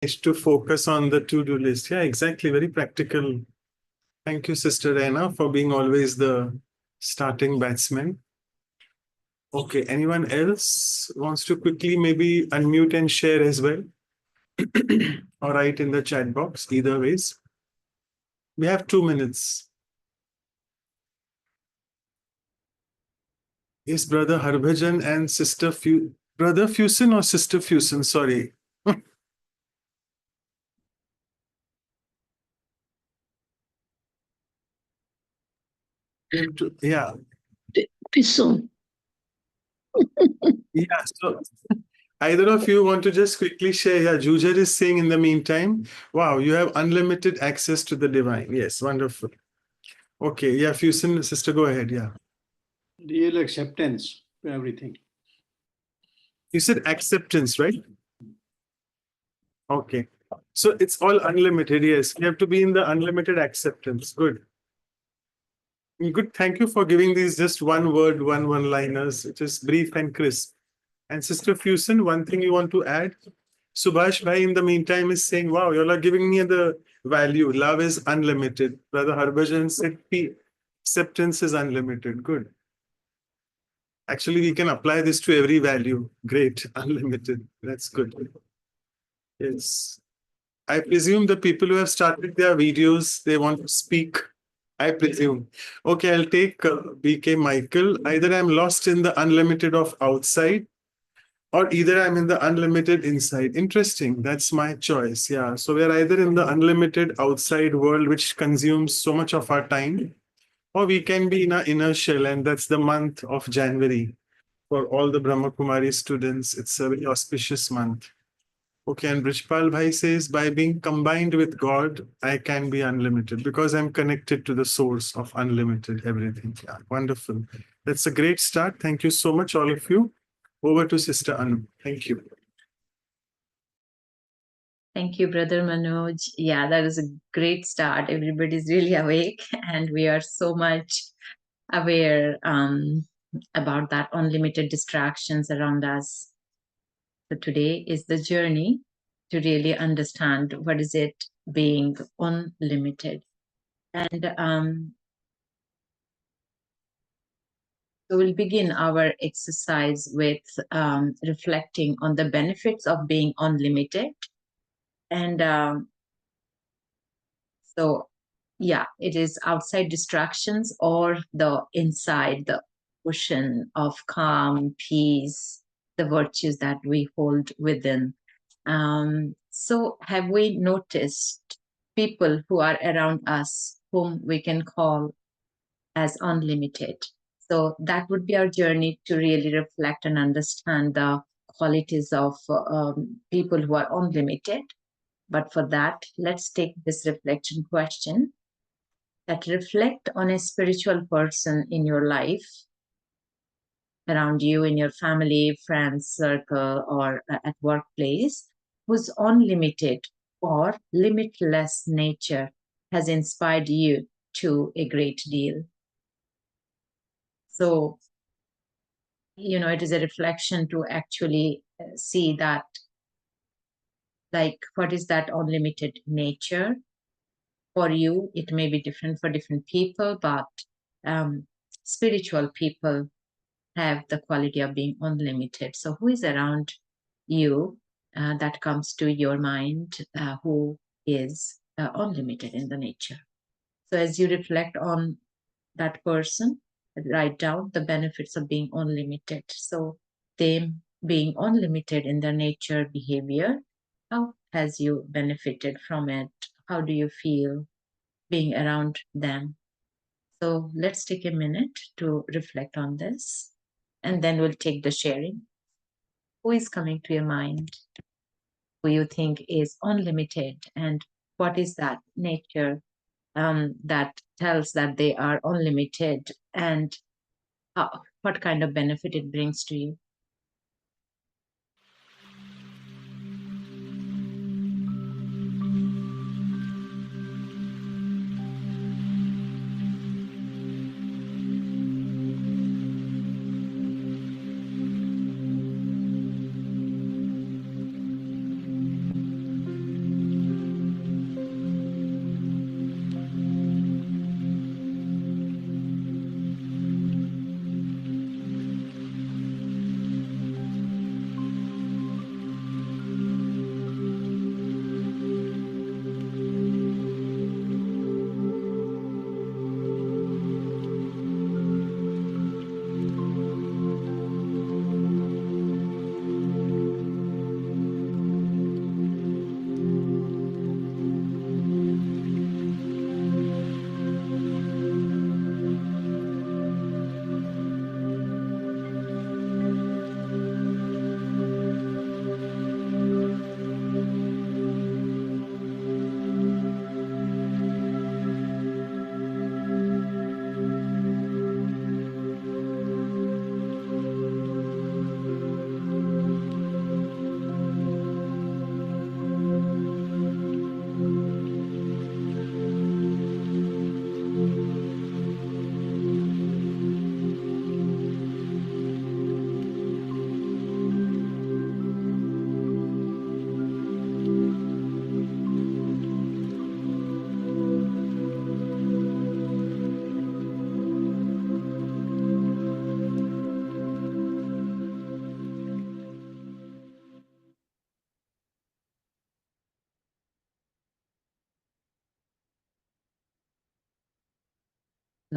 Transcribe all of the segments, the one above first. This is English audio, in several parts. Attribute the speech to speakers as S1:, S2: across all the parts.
S1: Is to focus on the to-do list. Yeah, exactly. Very practical. Thank you, Sister Anna, for being always the starting batsman. Okay, anyone else wants to quickly maybe unmute and share as well? Or write in the chat box, either ways. We have 2 minutes. Yes, Brother Harbhajan and Sister Brother Fusen or Sister Fusen? Sorry. Yeah.
S2: Fusen.
S1: Yeah. So either of you want to just quickly share? Yeah, Jujar is saying in the meantime, wow, you have unlimited access to the divine. Yes, wonderful. Okay, yeah, Fusen, sister, go ahead. Yeah.
S3: Real acceptance to everything.
S1: You said acceptance, right? Okay. So it's all unlimited. Yes, you have to be in the unlimited acceptance. Good. Good. Thank you for giving these just one word, one-liners. It is brief and crisp. And Sister Fusen, one thing you want to add? Subhash Bhai, in the meantime, is saying, wow, you're not giving me the value. Love is unlimited. Brother Harbhajan said, acceptance is unlimited. Good. Actually, we can apply this to every value. Great. Unlimited. That's good. Yes. I presume the people who have started their videos, they want to speak. I presume. Okay, I'll take BK Michael. Either I'm lost in the unlimited of outside, or either I'm in the unlimited inside. Interesting. That's my choice. Yeah. So we're either in the unlimited outside world, which consumes so much of our time, or we can be in our inner shell. And that's the month of January for all the Brahma Kumari students. It's a very auspicious month. Okay. And Brijpal Bhai says, by being combined with God, I can be unlimited because I'm connected to the source of unlimited everything. Yeah. Wonderful. That's a great start. Thank you so much, all of you. Over to Sister Anu. Thank you.
S2: Thank you, Brother Manoj. Yeah, that was a great start. Everybody's really awake, and we are so much aware about that unlimited distractions around us. So today is the journey to really understand what is it being unlimited. And so we'll begin our exercise with reflecting on the benefits of being unlimited. And so, yeah, it is outside distractions or the inside, the ocean of calm, peace, the virtues that we hold within. So, have we noticed people who are around us whom we can call as unlimited? So, that would be our journey to really reflect and understand the qualities of people who are unlimited. But for that, let's take this reflection question that reflect on a spiritual person in your life, around you, in your family, friends, circle, or at workplace, whose unlimited or limitless nature has inspired you to a great deal. So, it is a reflection to actually see that, like, what is that unlimited nature? For you, it may be different for different people, but spiritual people have the quality of being unlimited. So, who is around you that comes to your mind who is unlimited in the nature? So, as you reflect on that person, write down the benefits of being unlimited. So, them being unlimited in their nature behavior, how has you benefited from it? How do you feel being around them? So let's take a minute to reflect on this, and then we'll take the sharing. Who is coming to your mind? Who you think is unlimited, and what is that nature that tells that they are unlimited, and what kind of benefit it brings to you?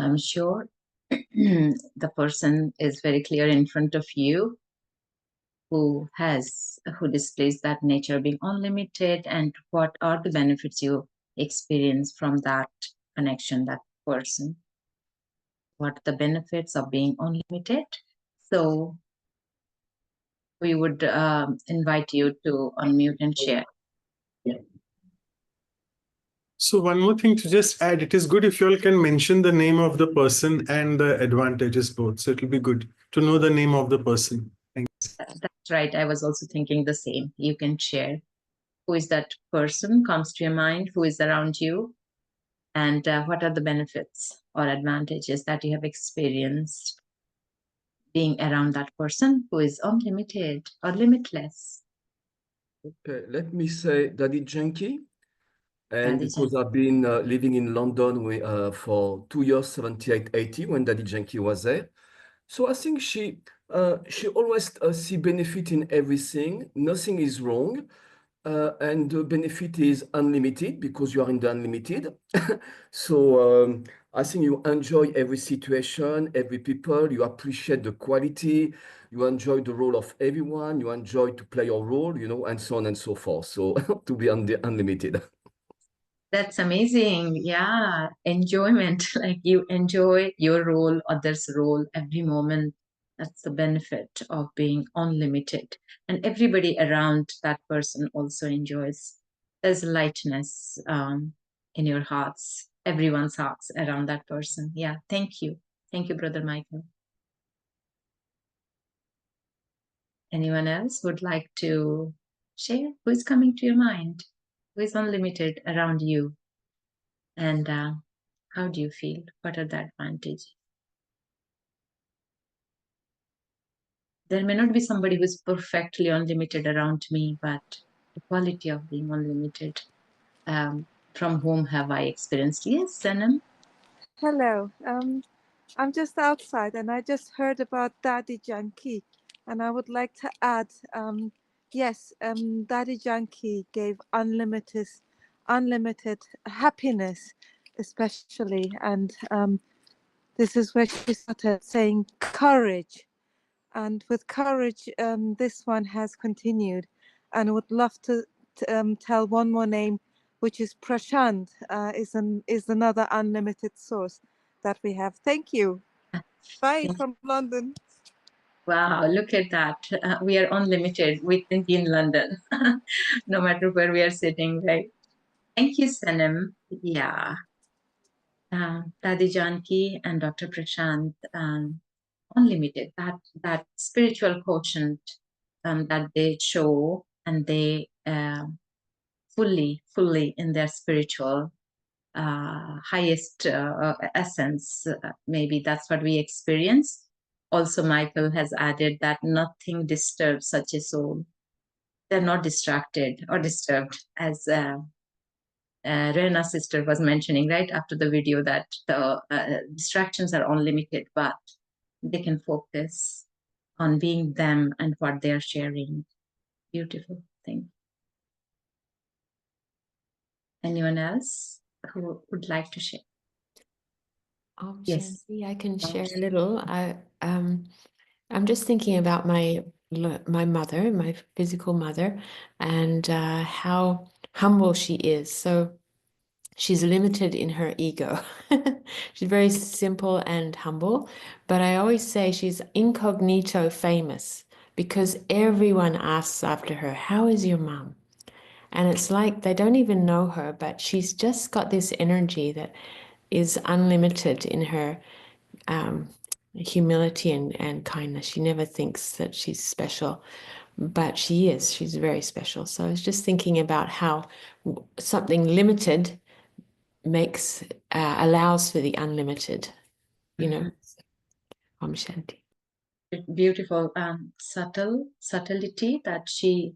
S2: I'm sure the person is very clear in front of you who displays that nature being unlimited, and what are the benefits you experience from that connection, that person. What are the benefits of being unlimited? So we would invite you to unmute and share.
S1: So one more thing to just add, it is good if you all can mention the name of the person and the advantages both. So it'll be good to know the name of the person. Thanks.
S2: That's right. I was also thinking the same. You can share who is that person, comes to your mind, who is around you, and what are the benefits or advantages that you have experienced being around that person who is unlimited or limitless.
S4: Okay, let me say Daddy Janky. And
S2: Daddy
S4: because I've been living in London for 2 years, 78, 80, when Daddy Janky was there. So I think she always see benefit in everything. Nothing is wrong. And the benefit is unlimited because you are in the unlimited. So I think you enjoy every situation, every people, you appreciate the quality, you enjoy the role of everyone, you enjoy to play your role, you know, and so on and so forth. So to be unlimited.
S2: That's amazing. Yeah, enjoyment. Like you enjoy your role, others' role, every moment. That's the benefit of being unlimited. And everybody around that person also enjoys. There's lightness in your hearts, everyone's hearts around that person. Yeah, thank you. Thank you, Brother Michael. Anyone else would like to share? Who is coming to your mind? Who is unlimited around you? And how do you feel? What are the advantages? There may not be somebody who's perfectly unlimited around me, but the quality of being unlimited. From whom have I experienced? Yes, Sanam.
S5: Hello. I'm just outside and I just heard about Daddy Janki, and I would like to add, yes, Daddy Janki gave unlimited happiness, especially, and this is where she started saying courage, and with courage, this one has continued, and would love to tell one more name, which is Prashant, is another unlimited source that we have. Thank you. Bye from London.
S2: Wow, look at that. We are unlimited within in London, no matter where we are sitting, right? Thank you, Sanam. Yeah. Dadi Janki and Dr. Prashant, unlimited, that spiritual quotient that they show, and they fully in their spiritual highest essence. Maybe that's what we experience. Also, Michael has added that nothing disturbs such a soul. They're not distracted or disturbed, as Rena's sister was mentioning right after the video, that the distractions are unlimited, but they can focus on being them and what they are sharing. Beautiful thing. Anyone else who would like to share? Yes.
S6: Shanti, I can share a little. I'm just thinking about my mother, my physical mother, and how humble she is. So she's limited in her ego. She's very simple and humble, but I always say she's incognito famous because everyone asks after her, "How is your mom?" And it's like they don't even know her, but she's just got this energy that is unlimited in her humility and kindness. She never thinks that she's special, but she is. She's very special. So I was just thinking about how something limited makes allows for the unlimited, you know. Om Shanti.
S2: Beautiful subtlety that she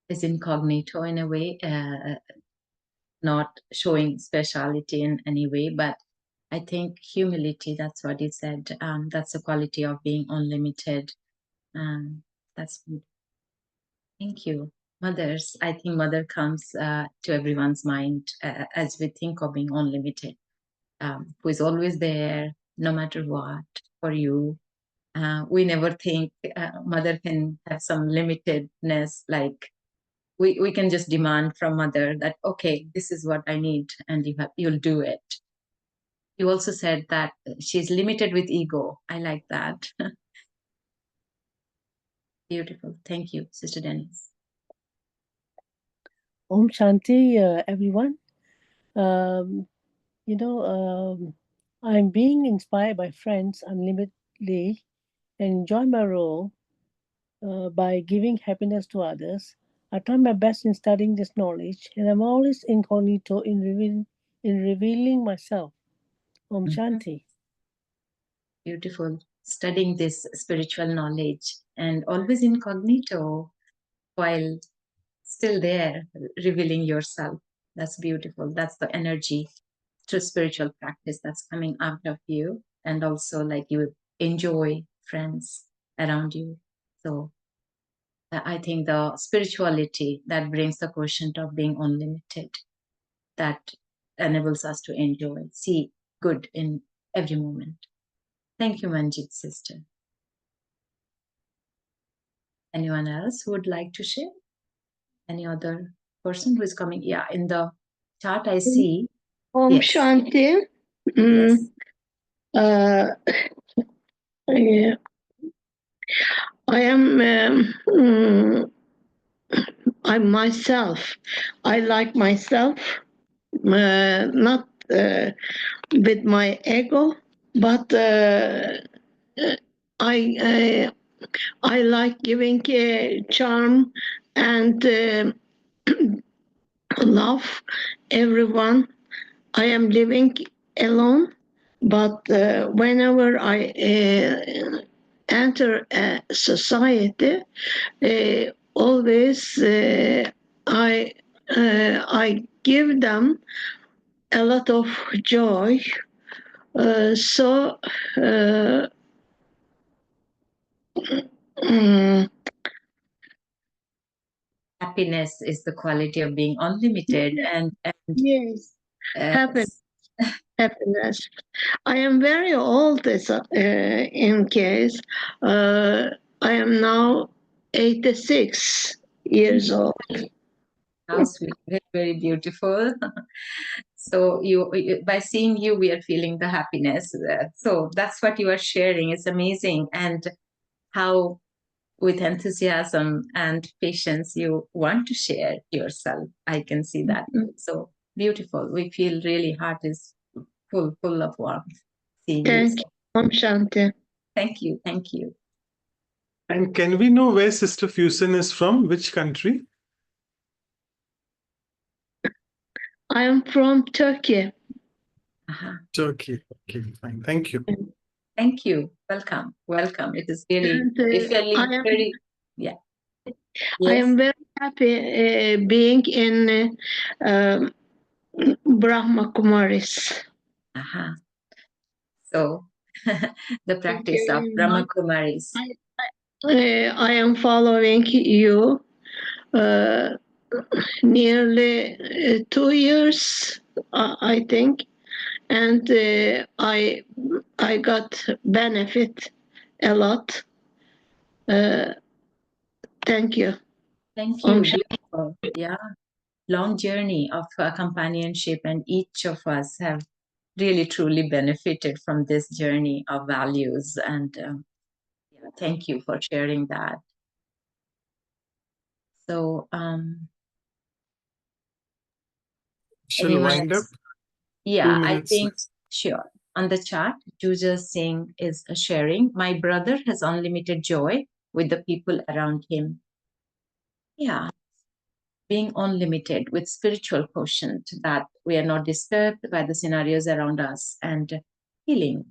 S2: is incognito in a way, not showing speciality in any way, but I think humility, that's what you said. That's the quality of being unlimited. That's good. Thank you. Mothers, I think mother comes to everyone's mind as we think of being unlimited. who is always there, no matter what, for you. We never think mother can have some limitedness, like we can just demand from mother that, okay, this is what I need, and you'll do it. You also said that she's limited with ego. I like that. Beautiful. Thank you, Sister Denise.
S7: Om Shanti, everyone. I'm being inspired by friends unlimitedly and enjoy my role by giving happiness to others. I try my best in studying this knowledge, and I'm always incognito in revealing myself. Om Shanti.
S2: Beautiful. Studying this spiritual knowledge and always incognito while still there, revealing yourself. That's beautiful. That's the energy through spiritual practice that's coming out of you. And also, like, you enjoy friends around you. So I think the spirituality that brings the quotient of being unlimited, that enables us to enjoy, see good in every moment. Thank you, Manjit, sister. Anyone else who would like to share? Any other person who is coming? Yeah, in the chart I see.
S8: Om
S2: Yes.
S8: Shanti.
S2: Yes.
S8: I am I'm myself. I like myself, not with my ego, but I like giving charm and love everyone. I am living alone, but whenever I enter a society, always I give them a lot of joy.
S2: Happiness is the quality of being unlimited, and
S8: yes, happiness. I am very old in case. I am now 86 years old.
S2: how sweet, very, very beautiful. So by seeing you, we are feeling the happiness. So that's what you are sharing. It's amazing, and how with enthusiasm and patience you want to share yourself. I can see that. So beautiful. We feel really heart is full of warmth. Seeing
S8: Thank
S2: you.
S8: you, Om Shanti.
S2: Thank you. Thank you.
S1: And can we know where Sister Fusen is from? Which country?
S8: I am from Turkey.
S1: Turkey. Okay, fine. Thank you.
S2: Thank you. Welcome. Welcome. It is really, very, yeah.
S8: I am very happy being in Brahma Kumaris.
S2: So the practice of Brahma Kumaris.
S8: I am following you nearly 2 years, I think, and I got benefit a lot. Thank you.
S2: Thank you. Beautiful. Yeah. Long journey of companionship, and each of us have really truly benefited from this journey of values. And thank you for sharing that. So
S1: shall we wind up?
S2: Yeah, I think sure. On the chat, Juja Singh is sharing, my brother has unlimited joy with the people around him. Yeah, being unlimited with spiritual quotient, that we are not disturbed by the scenarios around us, and feeling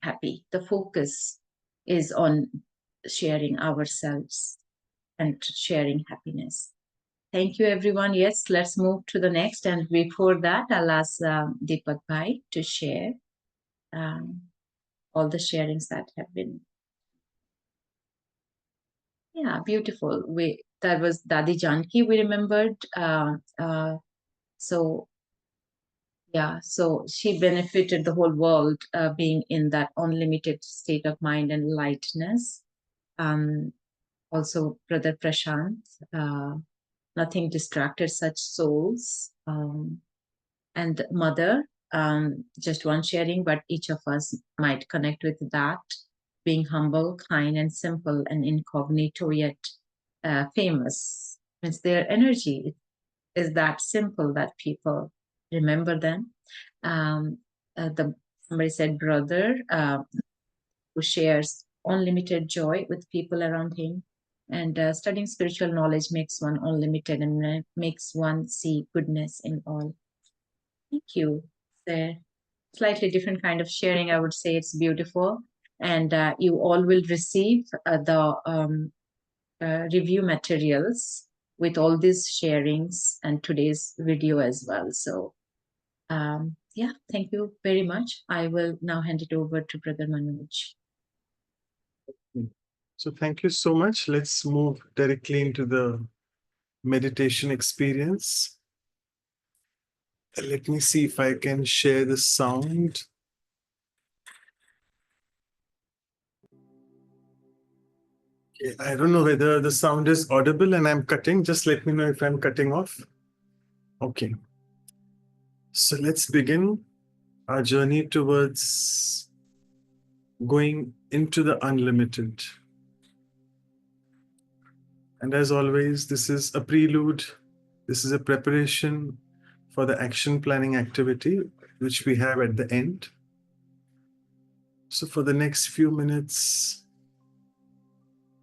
S2: happy. The focus is on sharing ourselves and sharing happiness. Thank you, everyone. Yes, let's move to the next. And before that, I'll ask Deepak Bhai to share all the sharings that have been. Yeah, beautiful. That was Dadi Janki, we remembered. So Yeah, so she benefited the whole world being in that unlimited state of mind and lightness. Also, Brother Prashant, nothing distracted such souls. And Mother, just one sharing, but each of us might connect with that. Being humble, kind, and simple, and incognito yet famous. Means their energy is that simple that people remember them. Somebody said, brother, who shares unlimited joy with people around him. And studying spiritual knowledge makes one unlimited and makes one see goodness in all. Thank you. It's a slightly different kind of sharing. I would say it's beautiful. And you all will receive the review materials with all these sharings and today's video as well. So yeah, thank you very much. I will now hand it over to Brother Manoj.
S1: So thank you so much. Let's move directly into the meditation experience. Let me see if I can share the sound. Okay, I don't know whether the sound is audible and I'm cutting. Just let me know if I'm cutting off. Okay. So let's begin our journey towards going into the unlimited. And as always, this is a prelude. This is a preparation for the action planning activity, which we have at the end. So for the next few minutes,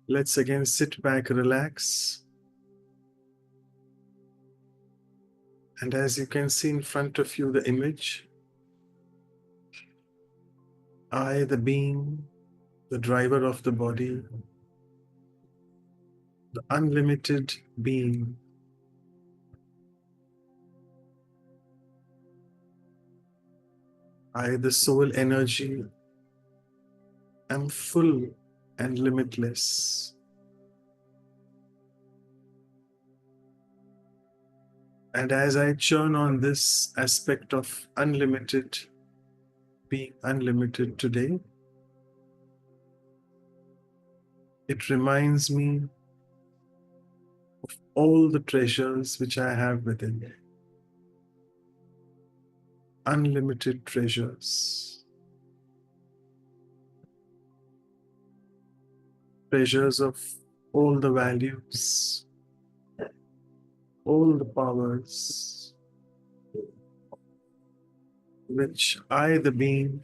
S1: let's again sit back, relax. And as you can see in front of you, the image, I, the being, the driver of the body, the unlimited being, I, the soul energy, am full and limitless. And as I churn on this aspect of unlimited, being unlimited today, it reminds me of all the treasures which I have within me. Unlimited treasures. Treasures of all the values, all the powers, which I, the being,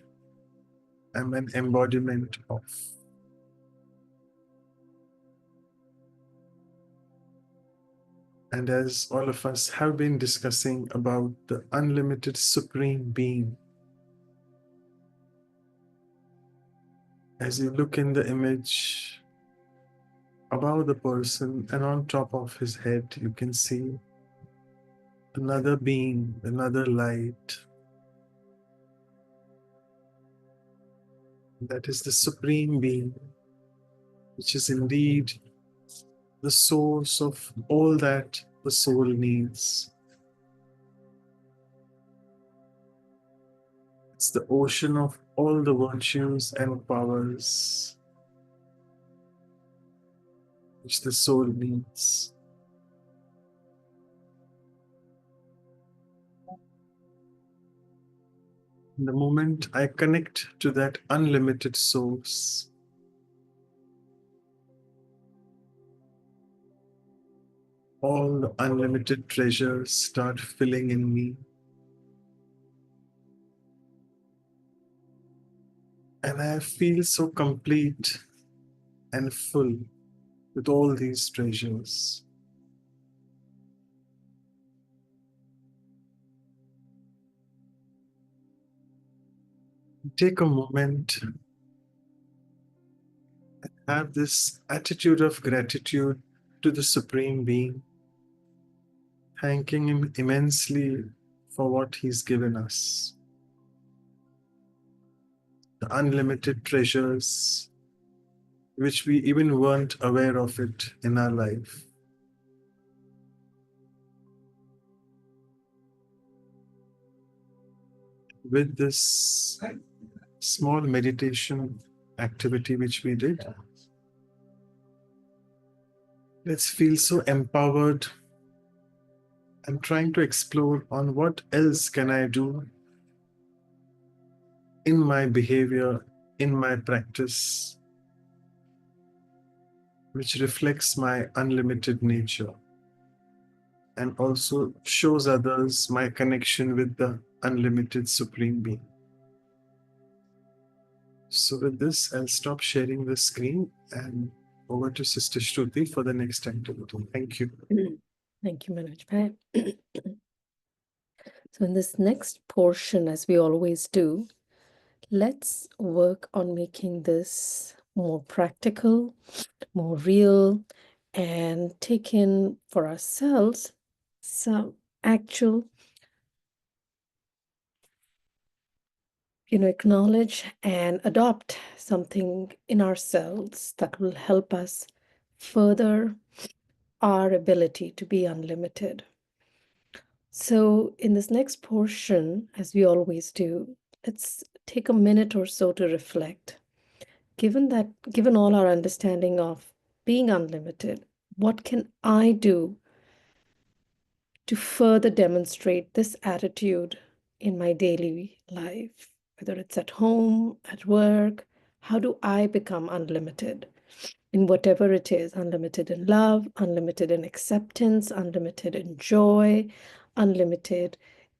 S1: am an embodiment of. And as all of us have been discussing about the unlimited supreme being, as you look in the image above the person and on top of his head, you can see another being, another light. That is the supreme being, which is indeed the source of all that the soul needs. It's the ocean of all the virtues and powers which the soul needs. The moment I connect to that unlimited source, all the unlimited treasures start filling in me. And I feel so complete and full with all these treasures. Take a moment and have this attitude of gratitude to the Supreme Being, thanking Him immensely for what He's given us. The unlimited treasures, which we even weren't aware of it in our life. with this small meditation activity which we did. Let's feel so empowered. I'm trying to explore on what else can I do in my behavior, in my practice, which reflects my unlimited nature and also shows others my connection with the unlimited Supreme Being. So with this, I'll stop sharing the screen and over to Sister Shruti for the next activity. Thank you.
S9: Thank you, Manoj Bhai. So in this next portion, as we always do, let's work on making this more practical, more real, and take in for ourselves some actual, acknowledge and adopt something in ourselves that will help us further our ability to be unlimited. So in this next portion, as we always do, let's take a minute or so to reflect. Given all our understanding of being unlimited, what can I do to further demonstrate this attitude in my daily life? Whether it's at home, at work, how do I become unlimited in whatever it is? Unlimited in love, unlimited in acceptance, unlimited in joy, unlimited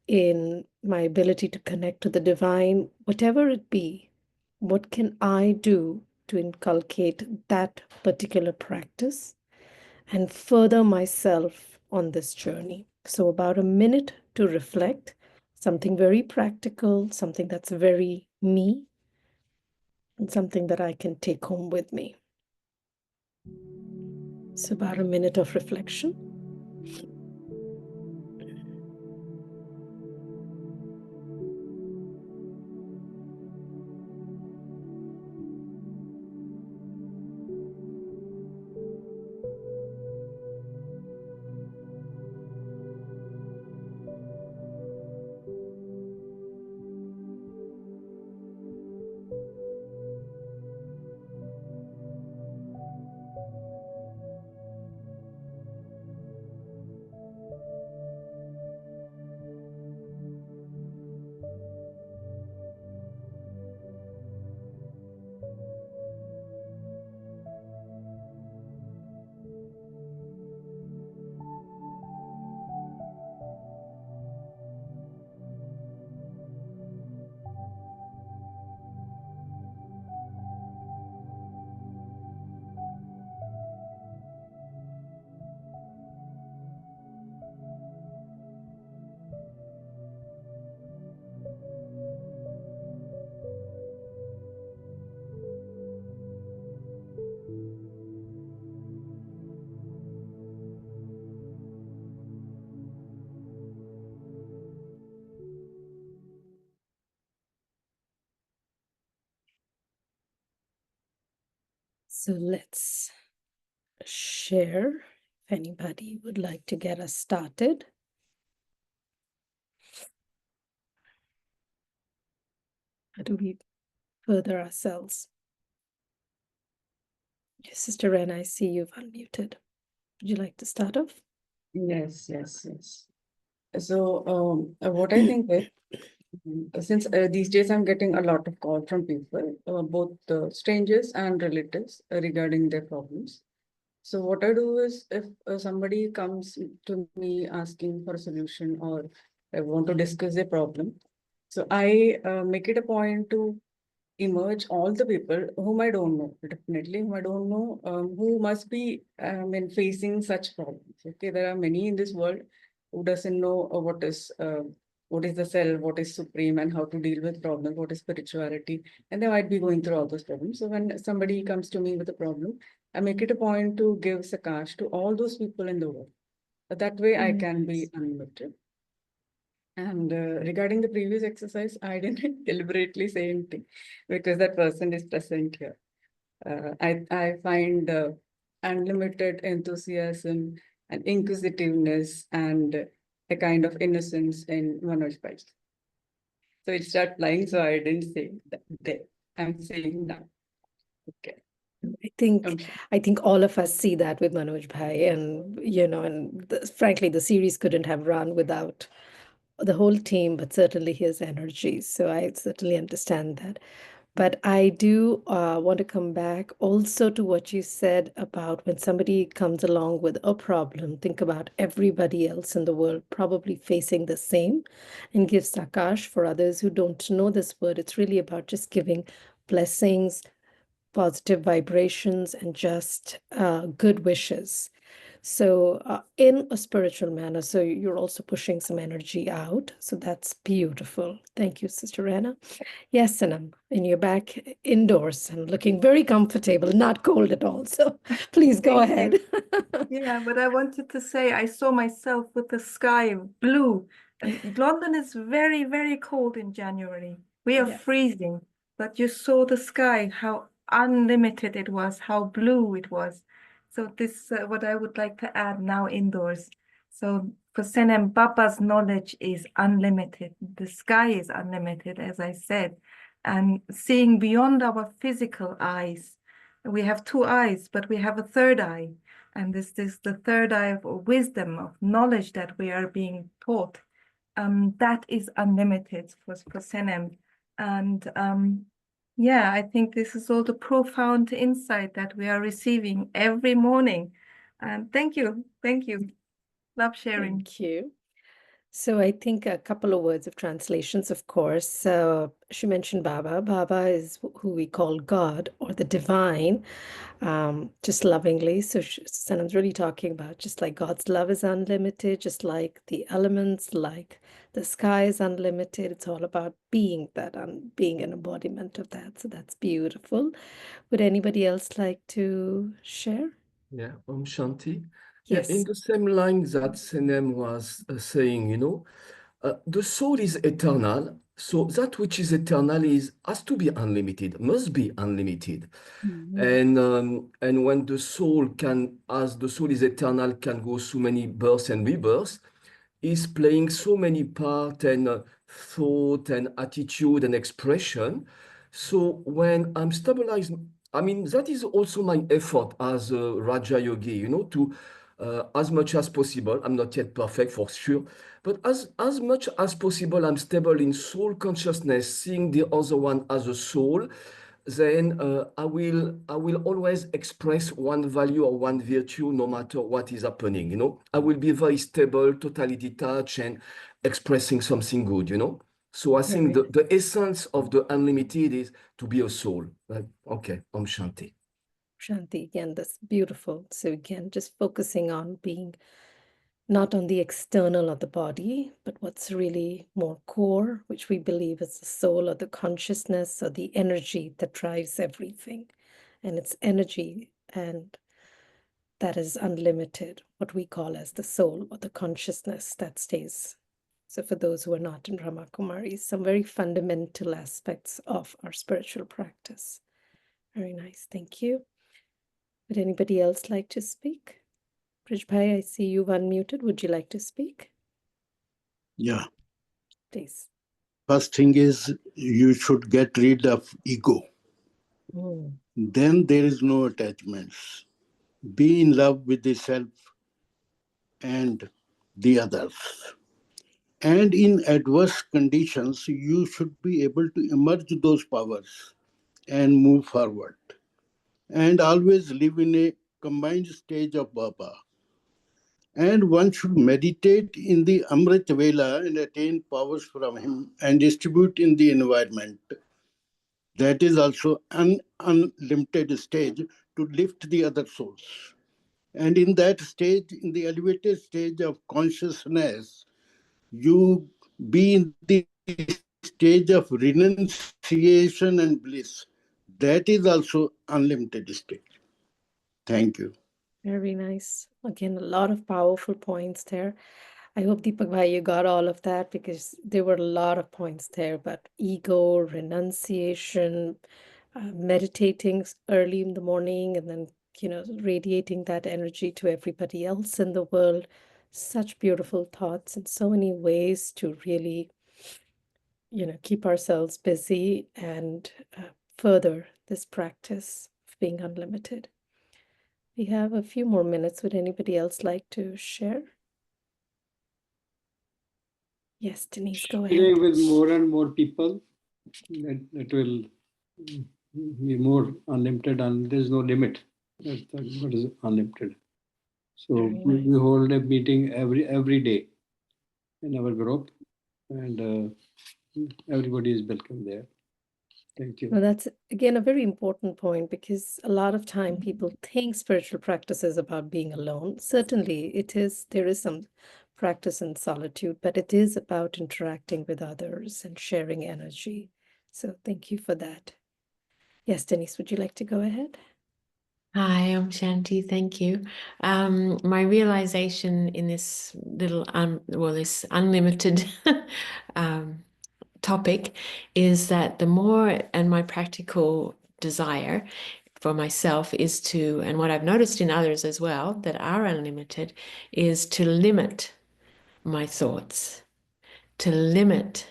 S9: in my ability to connect to the divine, whatever it be. What can I do to inculcate that particular practice and further myself on this journey? So about a minute to reflect, something very practical, something that's very me, and something that I can take home with me. So about a minute of reflection. So let's share if anybody would like to get us started. How do we further ourselves? Sister Ren, I see you've unmuted. Would you like to start off?
S10: Yes. So, what I think is, since these days I'm getting a lot of calls from people, both strangers and relatives, regarding their problems. So what I do is, if somebody comes to me asking for a solution or I want to discuss a problem, so I make it a point to emerge all the people whom I don't know, definitely whom I don't know, who must be facing such problems. Okay, there are many in this world who doesn't know what is the self, what is supreme, and how to deal with problems, what is spirituality, and they might be going through all those problems. So when somebody comes to me with a problem, I make it a point to give sakash to all those people in the world. That way I can be unlimited. And regarding the previous exercise, I didn't deliberately say anything because that person is present here. I find unlimited enthusiasm and inquisitiveness and a kind of innocence in Manoj Bhai. So it started flying, so I didn't say that there. I'm saying now. Okay.
S9: I think all of us see that with Manoj Bhai, and frankly, the series couldn't have run without the whole team, but certainly his energy. So I certainly understand that. But I do want to come back also to what you said about when somebody comes along with a problem, think about everybody else in the world probably facing the same, and give Sakash for others who don't know this word. It's really about just giving blessings, positive vibrations, and just good wishes. So in a spiritual manner, so you're also pushing some energy out. So that's beautiful. Thank you, Sister Anna. Yes, Sanam, and you're back indoors and looking very comfortable, not cold at all. So please go
S11: Thank you.
S9: ahead.
S11: Yeah, but I wanted to say I saw myself with the sky blue, and London is very, very cold in January. We are
S9: Yes.
S11: freezing, but you saw the sky, how unlimited it was, how blue it was. So this what I would like to add now indoors. So for Senem, Papa's knowledge is unlimited. The sky is unlimited, as I said, and seeing beyond our physical eyes. We have two eyes, but we have a third eye. And this is the third eye of wisdom, of knowledge that we are being taught. That is unlimited for Senem. And yeah, I think this is all the profound insight that we are receiving every morning. And thank you. Thank you. Love sharing.
S9: Thank you. So I think a couple of words of translations, of course. She mentioned Baba. Baba is who we call God or the divine, just lovingly. So Sanam's really talking about just like God's love is unlimited, just like the elements, like the sky is unlimited. It's all about being that, being an embodiment of that. So that's beautiful. Would anybody else like to share?
S4: Yeah, Shanti.
S9: Yes.
S4: Yeah, in the same line that Senem was saying, the soul is eternal. So that which is eternal has to be unlimited, must be unlimited. And when the soul as the soul is eternal, can go through many births and rebirths, is playing so many parts and thought and attitude and expression. So when I'm stabilized, I mean, that is also my effort as a Raja Yogi, to as much as possible. I'm not yet perfect for sure, but as much as possible, I'm stable in soul consciousness, seeing the other one as a soul. Then I will always express one value or one virtue, no matter what is happening. I will be very stable, totally detached, and expressing something good. So I think the essence of the unlimited is to be a soul. Okay, Shanti.
S9: Shanti, again, that's beautiful. So again, just focusing on being not on the external of the body, but what's really more core, which we believe is the soul or the consciousness or the energy that drives everything. And it's energy, and that is unlimited, what we call as the soul or the consciousness that stays. So for those who are not in Brahma Kumaris, some very fundamental aspects of our spiritual practice. Very nice, thank you. Would anybody else like to speak? Brijbhai, I see you've unmuted. Would you like to speak?
S3: Yeah.
S9: Please.
S3: First thing is you should get rid of ego. Then there is no attachments. Be in love with the self and the others. And in adverse conditions, you should be able to emerge those powers and move forward. And always live in a combined stage of Baba. And one should meditate in the Amrit Vela and attain powers from him and distribute in the environment. That is also an unlimited stage to lift the other souls. And in that stage, in the elevated stage of consciousness, you be in the stage of renunciation and bliss. That is also unlimited stage. Thank you.
S9: Very nice. Again, a lot of powerful points there. I hope Deepak Bhai, you got all of that, because there were a lot of points there, but ego, renunciation, meditating early in the morning, and then, radiating that energy to everybody else in the world. Such beautiful thoughts and so many ways to really, keep ourselves busy and further this practice of being unlimited. We have a few more minutes. Would anybody else like to share? Yes, Denise, go ahead.
S12: Sharing with more and more people, that will be more unlimited, and there's no limit. That's what is unlimited. So we hold a meeting every day in our group, and everybody is welcome there. Thank you.
S9: Well, that's again a very important point, because a lot of time people think spiritual practice is about being alone. Certainly it is, there is some practice in solitude, but it is about interacting with others and sharing energy. So thank you for that. Yes, Denise, would you like to go ahead?
S6: Hi, I'm Shanti. Thank you. My realization in this little, this unlimited topic is that the more, and my practical desire for myself is to, and what I've noticed in others as well that are unlimited, is to limit my thoughts, to limit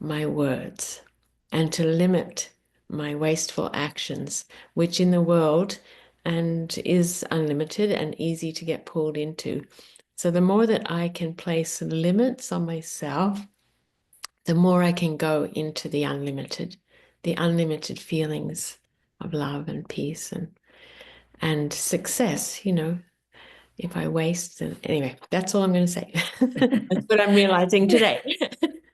S6: my words, and to limit my wasteful actions, which in the world and is unlimited and easy to get pulled into. So the more that I can place limits on myself, the more I can go into the unlimited feelings of love and peace and success, if I waste, then anyway, that's all I'm going to say. That's what I'm realizing today.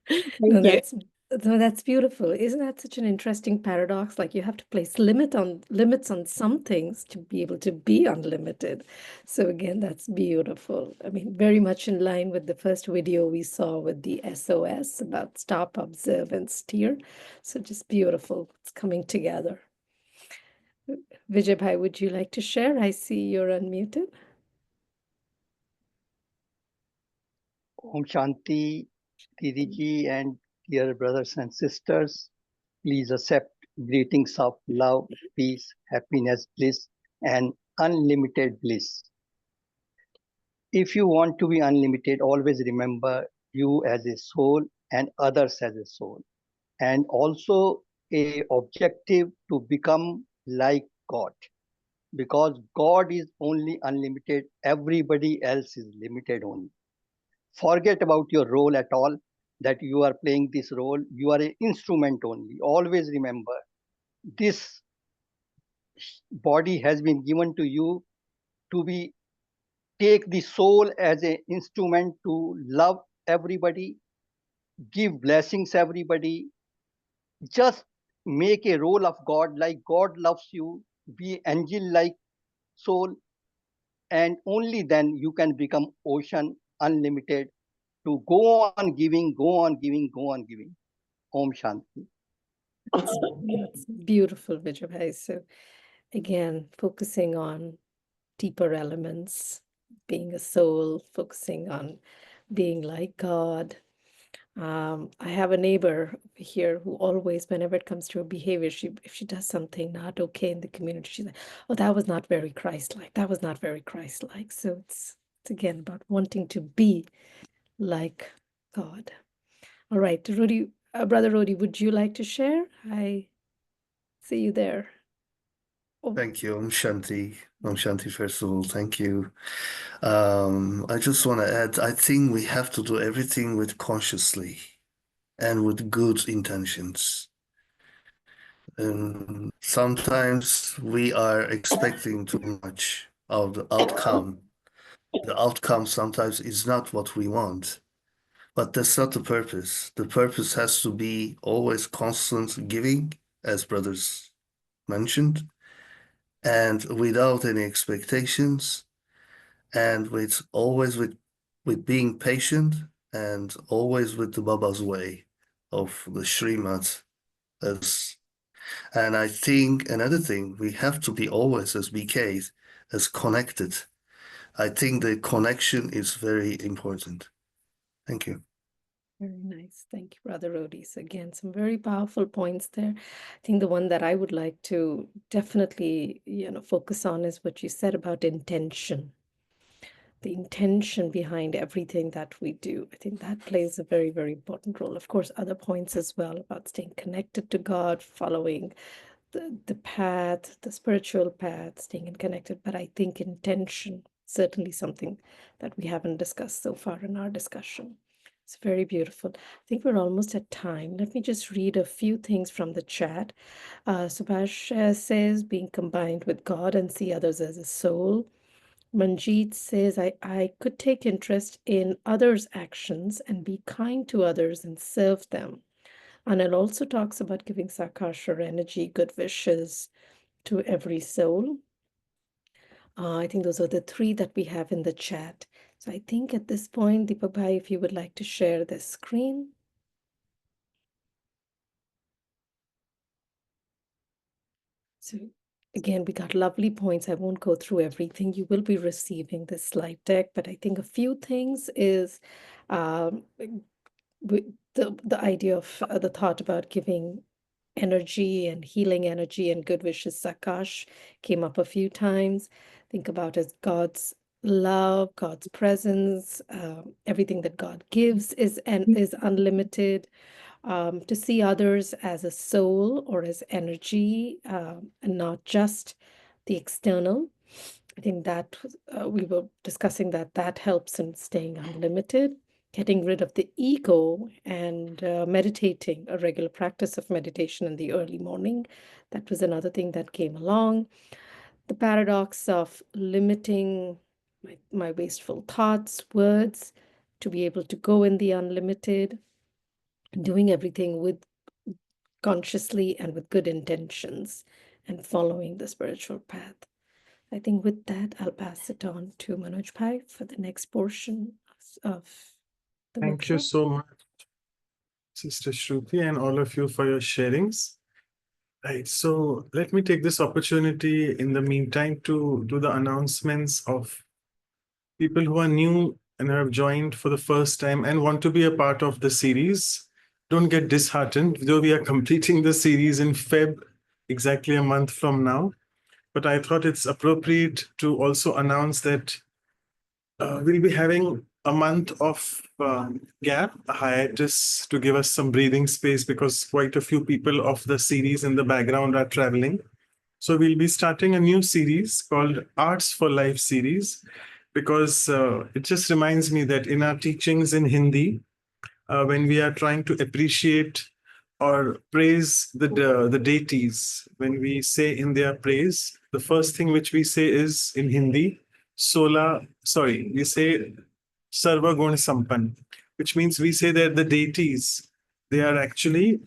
S6: Thank you.
S9: That's beautiful. Isn't that such an interesting paradox? Like, you have to place limits on some things to be able to be unlimited. So again, that's beautiful. I mean, very much in line with the first video we saw with the SOS about stop, observe, and steer. So just beautiful. It's coming together. Vijay, would you like to share? I see you're unmuted.
S13: Om Shanti, Didiji, and dear brothers and sisters, please accept greetings of love, peace, happiness, bliss, and unlimited bliss. If you want to be unlimited, always remember you as a soul and others as a soul, and also a objective to become like God, because God is only unlimited, everybody else is limited only. Forget about your role at all, that you are playing this role. You are an instrument only. Always remember, this body has been given to you to be, take the soul as an instrument to love everybody, give blessings everybody. Just make a role of God, like God loves you. Be angel-like soul, and only then you can become ocean, unlimited, to go on giving, go on giving, go on giving. Om Shanti.
S9: That's beautiful, Vijay. So again, focusing on deeper elements, being a soul, focusing on being like God. I have a neighbor here who always, whenever it comes to her behavior, if she does something not okay in the community, she's like, oh, that was not very Christ-like. That was not very Christ-like. So it's again about wanting to be like God. All right, Rudy, Brother Rudy, would you like to share? I see you there. Oh.
S14: Thank you, Om Shanti. Om Shanti, first of all, thank you. I just want to add, I think we have to do everything with consciously and with good intentions. And sometimes we are expecting too much of the outcome. The outcome sometimes is not what we want, but that's not the purpose. The purpose has to be always constant giving, as brothers mentioned, and without any expectations, and with always with being patient, and always with the Baba's way of the Srimad. And I think another thing, we have to be always, as BKs, as connected. I think the connection is very important. Thank you.
S9: Very nice. Thank you, Brother Rudy. So again, some very powerful points there. I think the one that I would like to definitely, focus on is what you said about intention. the intention behind everything that we do. I think that plays a very, very important role. Of course, other points as well about staying connected to God, following the path, the spiritual path, staying connected. But I think intention, certainly something that we haven't discussed so far in our discussion. It's very beautiful. I think we're almost at time. Let me just read a few things from the chat. Subhash says, being combined with God and see others as a soul. Manjeet says, I could take interest in others' actions and be kind to others and serve them. Anil also talks about giving sakashar energy, good wishes to every soul. I think those are the three that we have in the chat. So I think at this point, Deepak Bhai, if you would like to share the screen. So again, we got lovely points. I won't go through everything. You will be receiving this slide deck, but I think a few things is the idea of the thought about giving energy and healing energy and good wishes. Sakash came up a few times. Think about as God's love, God's presence, everything that God gives is unlimited. To see others as a soul or as energy and not just the external. I think that we were discussing that helps in staying unlimited, getting rid of the ego and meditating, a regular practice of meditation in the early morning. That was another thing that came along. The paradox of limiting my wasteful thoughts, words, to be able to go in the unlimited, doing everything with consciously and with good intentions and following the spiritual path. I think with that, I'll pass it on to Manoj Bhai for the next portion of the
S1: Thank
S9: workshop.
S1: you so much, Sister Shruti, and all of you for your sharings. Right, so let me take this opportunity in the meantime to do the announcements of people who are new and have joined for the first time and want to be a part of the series. Don't get disheartened, though we are completing the series in Feb, exactly a month from now. But I thought it's appropriate to also announce that we'll be having a month of gap, a hiatus, to give us some breathing space because quite a few people of the series in the background are traveling. So we'll be starting a new series called Arts for Life series, because it just reminds me that in our teachings in Hindi, when we are trying to appreciate or praise the deities, when we say in their praise, the first thing which we say is in Hindi, we say Sarva Gun Sampan, which means we say that the deities, they are actually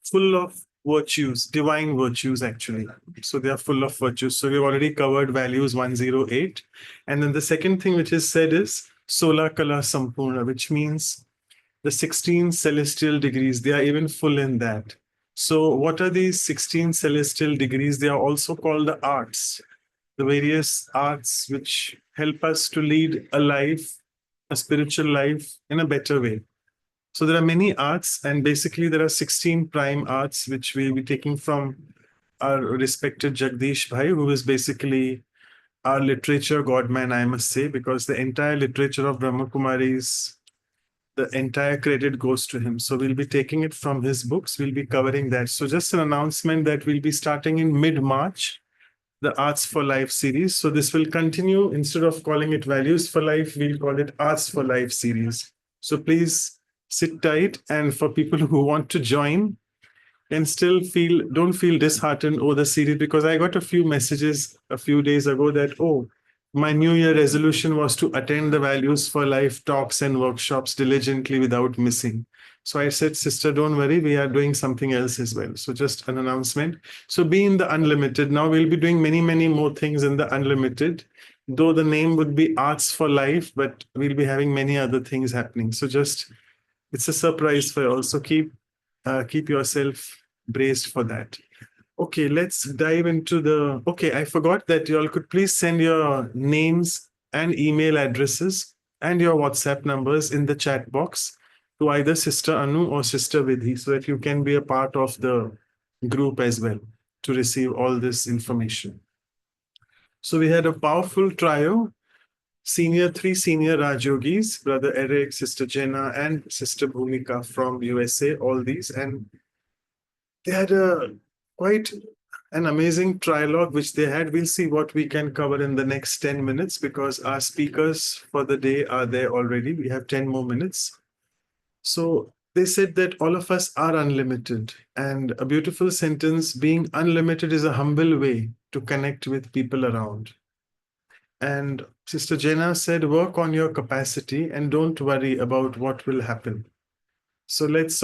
S1: full of virtues, divine virtues actually. So they are full of virtues. So we've already covered values 108. And then the second thing which is said is Sola Kala Sampurna, which means the 16 celestial degrees, they are even full in that. So what are these 16 celestial degrees? They are also called the arts, the various arts which help us to lead a life, a spiritual life in a better way. So there are many arts, and basically there are 16 prime arts, which we'll be taking from our respected Jagdish Bhai, who is basically our literature godman, I must say, because the entire literature of Brahma Kumaris, the entire credit goes to him. So we'll be taking it from his books. We'll be covering that. So just an announcement that we'll be starting in mid-March, the Arts for Life series. So this will continue. Instead of calling it Values for Life, we'll call it Arts for Life series. So please sit tight. And for people who want to join and still don't feel disheartened over the series, because I got a few messages a few days ago that, oh, my New Year resolution was to attend the Values for Life talks and workshops diligently without missing. So I said, sister, don't worry, we are doing something else as well. So just an announcement. So be in the unlimited. Now we'll be doing many, many more things in the unlimited, though the name would be Arts for Life, but we'll be having many other things happening. So just, it's a surprise for you. Also keep yourself braced for that. Okay, let's dive into the, okay, I forgot that you all could please send your names and email addresses and your WhatsApp numbers in the chat box to either Sister Anu or Sister Vidhi, so that you can be a part of the group as well to receive all this information. So we had a powerful trio. three senior Rajyogis, Brother Eric, Sister Jenna, and Sister Bhumika from USA, all these. And they had quite an amazing trialogue which they had. We'll see what we can cover in the next 10 minutes because our speakers for the day are there already. We have 10 more minutes. So they said that all of us are unlimited. And a beautiful sentence, being unlimited is a humble way to connect with people around. And Sister Jenna said, work on your capacity and don't worry about what will happen. So let's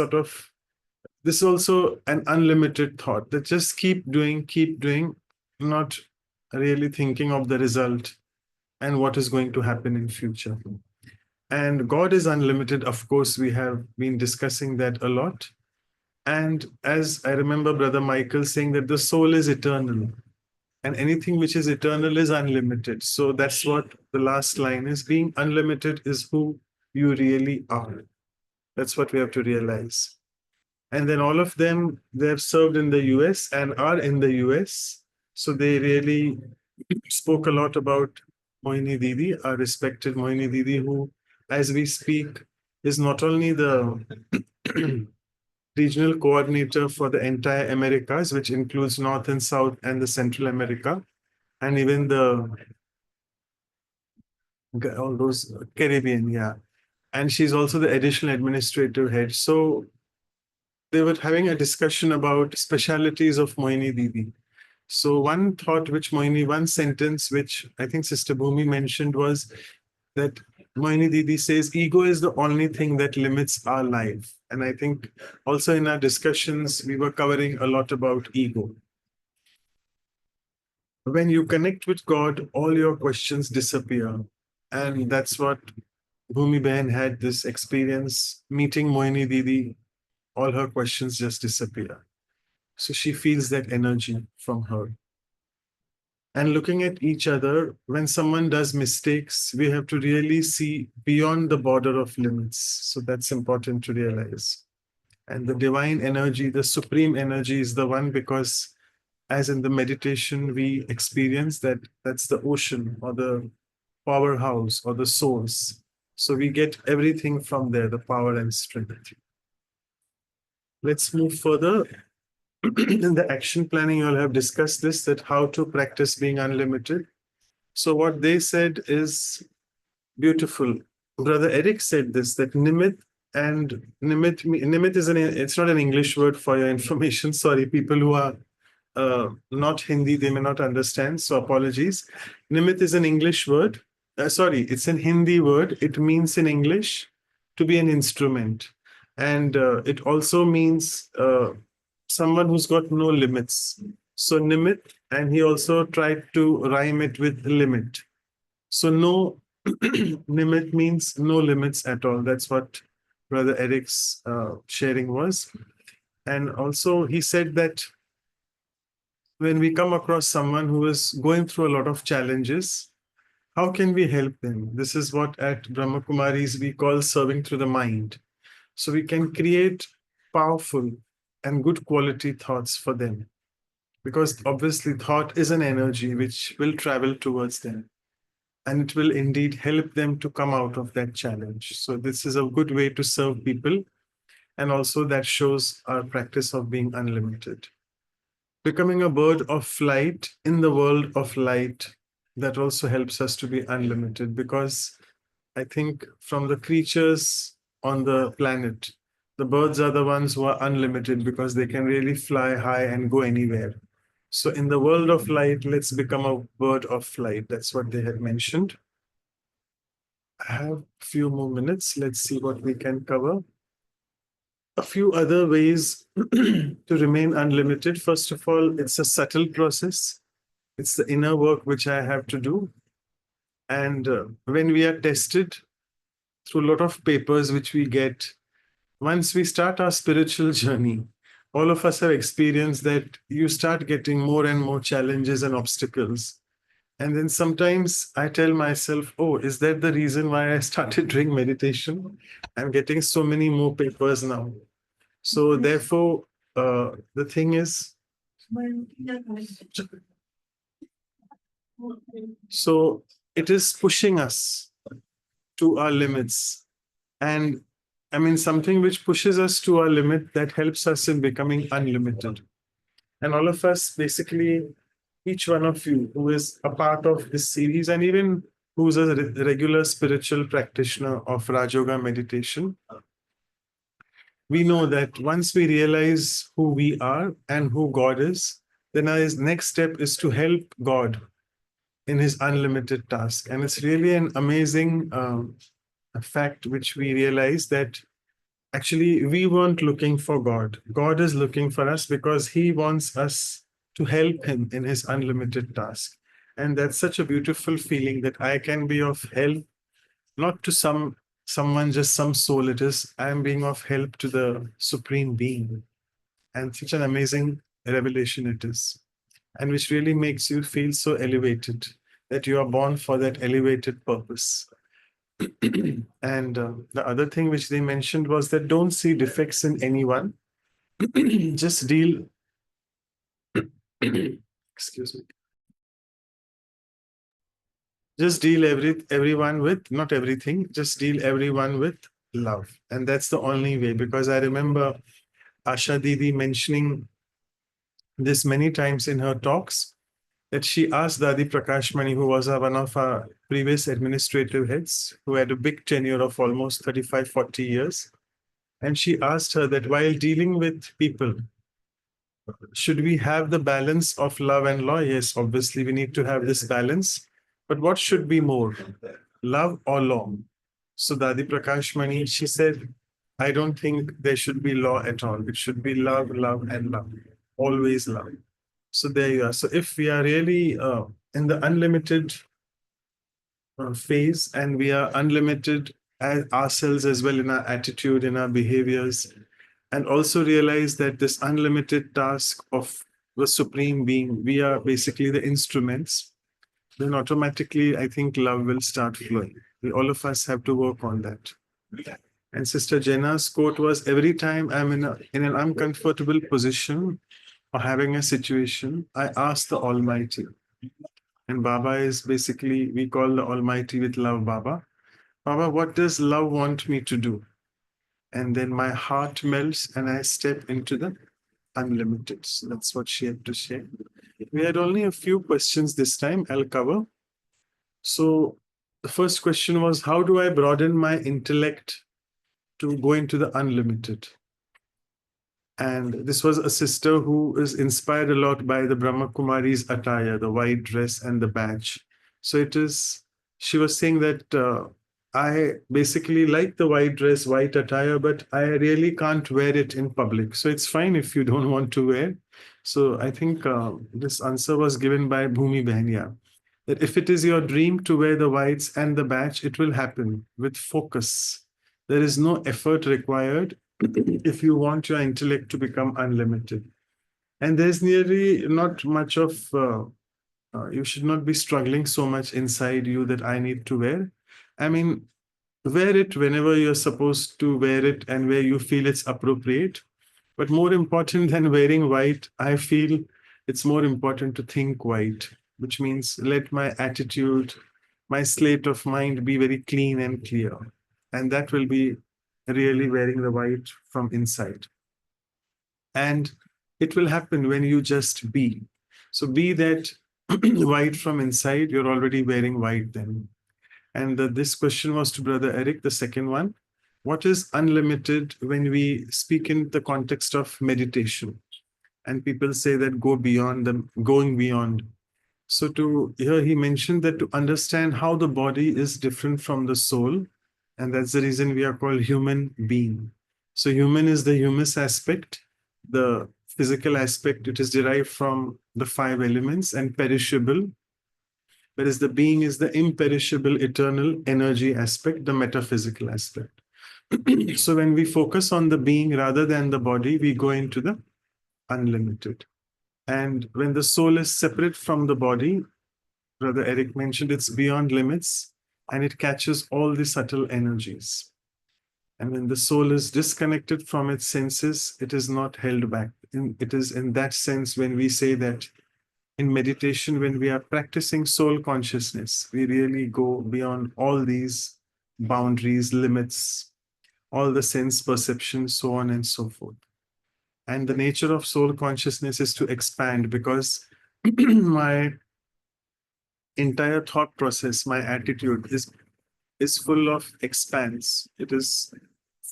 S1: this is also an unlimited thought that just keep doing, not really thinking of the result and what is going to happen in future. And God is unlimited. Of course, we have been discussing that a lot. And as I remember Brother Michael saying that the soul is eternal and anything which is eternal is unlimited. So that's what the last line is. Being unlimited is who you really are. That's what we have to realize. And then all of them, they have served in the US and are in the US. So they really spoke a lot about Moini Didi, our respected Moini Didi, who, as we speak, is not only the regional coordinator for the entire Americas, which includes North and South and the Central America, and even all those Caribbean, yeah. And she's also the additional administrative head. So they were having a discussion about specialities of Moini Didi. So one sentence which I think Sister Bhumi mentioned was that Moini Didi says, ego is the only thing that limits our life. And I think also in our discussions, we were covering a lot about ego. When you connect with God, all your questions disappear. And that's what Bhumi Behan had this experience meeting Moini Didi. All her questions just disappear. So she feels that energy from her. And looking at each other, when someone does mistakes, we have to really see beyond the border of limits. So that's important to realize. And the divine energy, the supreme energy is the one, because as in the meditation, we experience that's the ocean or the powerhouse or the source. So we get everything from there, the power and strength. Let's move further. In the action planning, you all have discussed this, that how to practice being unlimited. So what they said is beautiful. Brother Eric said this, that nimit is it's not an English word for your information. Sorry, people who are not Hindi, they may not understand. So apologies. Nimit is an English word. It's an Hindi word. It means in English to be an instrument. And it also means someone who's got no limits. So nimit, and he also tried to rhyme it with limit. So no nimit means no limits at all. That's what Brother Eric's sharing was. And also he said that when we come across someone who is going through a lot of challenges, how can we help them? This is what at Brahma Kumaris we call serving through the mind. So we can create powerful and good quality thoughts for them. Because obviously thought is an energy which will travel towards them. And it will indeed help them to come out of that challenge. So this is a good way to serve people. And also that shows our practice of being unlimited. Becoming a bird of flight in the world of light, that also helps us to be unlimited, because I think from the creatures on the planet, the birds are the ones who are unlimited because they can really fly high and go anywhere. So in the world of light, let's become a bird of flight. That's what they had mentioned. I have a few more minutes. Let's see what we can cover. A few other ways to remain unlimited. First of all, it's a subtle process. It's the inner work which I have to do. And when we are tested through a lot of papers which we get, once we start our spiritual journey, all of us have experienced that you start getting more and more challenges and obstacles. And then sometimes I tell myself, oh, is that the reason why I started doing meditation? I'm getting so many more papers now. So therefore, the thing is, so it is pushing us to our limits. And I mean, something which pushes us to our limit that helps us in becoming unlimited. And all of us, basically, each one of you who is a part of this series, and even who's a regular spiritual practitioner of Raj Yoga meditation, we know that once we realize who we are and who God is, then our next step is to help God in his unlimited task. And it's really an amazing fact which we realize that actually we weren't looking for God. God is looking for us because he wants us to help him in his unlimited task. And that's such a beautiful feeling that I can be of help, not to someone, just some soul. It is I am being of help to the supreme being. And such an amazing revelation it is. And which really makes you feel so elevated that you are born for that elevated purpose. And the other thing which they mentioned was that don't see defects in anyone. Just deal, excuse me. Just deal everyone with, not everything, just deal everyone with love. And that's the only way, because I remember Asha Didi mentioning this many times in her talks, that she asked Dadi Prakashmani, who was one of our previous administrative heads, who had a big tenure of almost 35, 40 years. And she asked her that while dealing with people, should we have the balance of love and law? Yes, obviously we need to have this balance. But what should be more, love or law? So Dadi Prakashmani, she said, I don't think there should be law at all. It should be love, love, and love. Always love. So there you are. So if we are really in the unlimited phase, and we are unlimited as ourselves as well in our attitude, in our behaviors, and also realize that this unlimited task of the Supreme Being, we are basically the instruments, then automatically I think love will start flowing. All of us have to work on that. And Sister Jenna's quote was, every time I'm in an uncomfortable position or having a situation, I ask the Almighty. And Baba is basically, we call the Almighty with love, Baba. Baba, what does love want me to do? And then my heart melts and I step into the unlimited. So that's what she had to say. We had only a few questions this time, I'll cover. So the first question was, how do I broaden my intellect to go into the unlimited? And this was a sister who is inspired a lot by the Brahma Kumaris attire, the white dress and the badge. So it is, she was saying that I basically like the white dress, white attire, but I really can't wear it in public. So it's fine if you don't want to wear. So I think this answer was given by Bhumi Behania, that if it is your dream to wear the whites and the badge, it will happen with focus. There is no effort required if you want your intellect to become unlimited. And there's nearly not much of, you should not be struggling so much inside you that I need to wear. I mean, wear it whenever you're supposed to wear it and where you feel it's appropriate. But more important than wearing white, I feel it's more important to think white, which means let my attitude, my slate of mind be very clean and clear. And that will be really wearing the white from inside. And it will happen when you just be. So be that white from inside, you're already wearing white then. And this question was to Brother Eric, the second one. What is unlimited when we speak in the context of meditation? And people say that go beyond them, going beyond. So here he mentioned that to understand how the body is different from the soul, and that's the reason we are called human being. So human is the humus aspect, the physical aspect, it is derived from the 5 elements and perishable, whereas the being is the imperishable, eternal energy aspect, the metaphysical aspect. So when we focus on the being rather than the body, we go into the unlimited. And when the soul is separate from the body, Brother Eric mentioned, it's beyond limits and it catches all the subtle energies. And when the soul is disconnected from its senses, it is not held back. It is in that sense when we say that in meditation, when we are practicing soul consciousness, we really go beyond all these boundaries, limits, all the sense perceptions, so on and so forth. And the nature of soul consciousness is to expand, because my entire thought process, my attitude is full of expanse. It is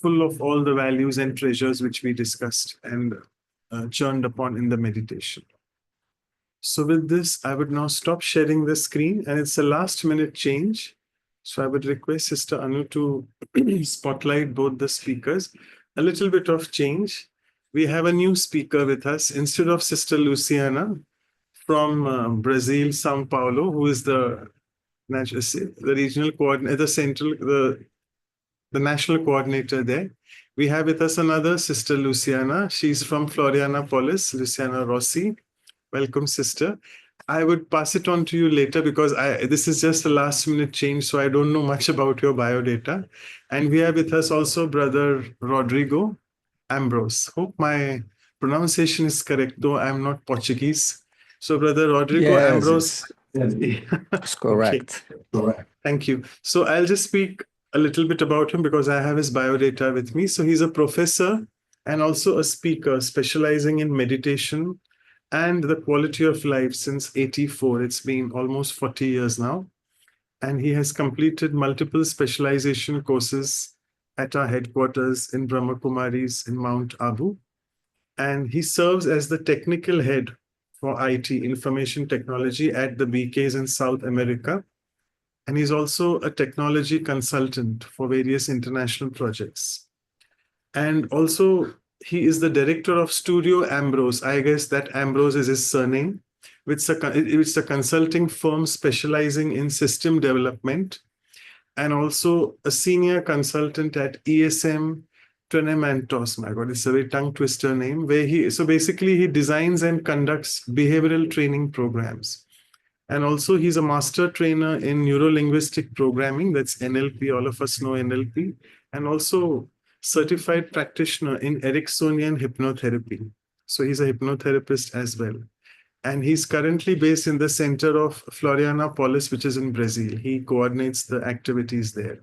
S1: full of all the values and treasures which we discussed and churned upon in the meditation. So with this, I would now stop sharing the screen, and it's a last minute change. So I would request Sister Anu to spotlight both the speakers. A little bit of change. We have a new speaker with us instead of Sister Luciana from Brazil, Sao Paulo, who is the regional coordinator, the national coordinator there. We have with us another Sister Luciana. She's from Florianopolis, Luciana Rossi. Welcome, sister. I would pass it on to you later, because this is just a last minute change, so I don't know much about your biodata. And we have with us also Brother Rodrigo Ambrose. Hope my pronunciation is correct, though I'm not Portuguese. So Brother Rodrigo
S15: Yes,
S1: Ambrose.
S15: it's correct.
S1: Okay. Thank you. So I'll just speak a little bit about him because I have his biodata with me. So he's a professor and also a speaker specializing in meditation and the quality of life since '84. It's been almost 40 years now. And he has completed multiple specialization courses at our headquarters in Brahma Kumaris in Mount Abu. And he serves as the technical head for IT, information technology, at the BKs in South America. And he's also a technology consultant for various international projects. And also, he is the director of Studio Ambrose. I guess that Ambrose is his surname. It's a consulting firm specializing in system development, and also a senior consultant at ESM Trenemantos. My God, it's a very tongue twister name. So basically he designs and conducts behavioral training programs. And also he's a master trainer in neuro-linguistic programming. That's NLP. All of us know NLP. And also certified practitioner in Ericksonian hypnotherapy. So he's a hypnotherapist as well. And he's currently based in the center of Florianopolis, which is in Brazil. He coordinates the activities there.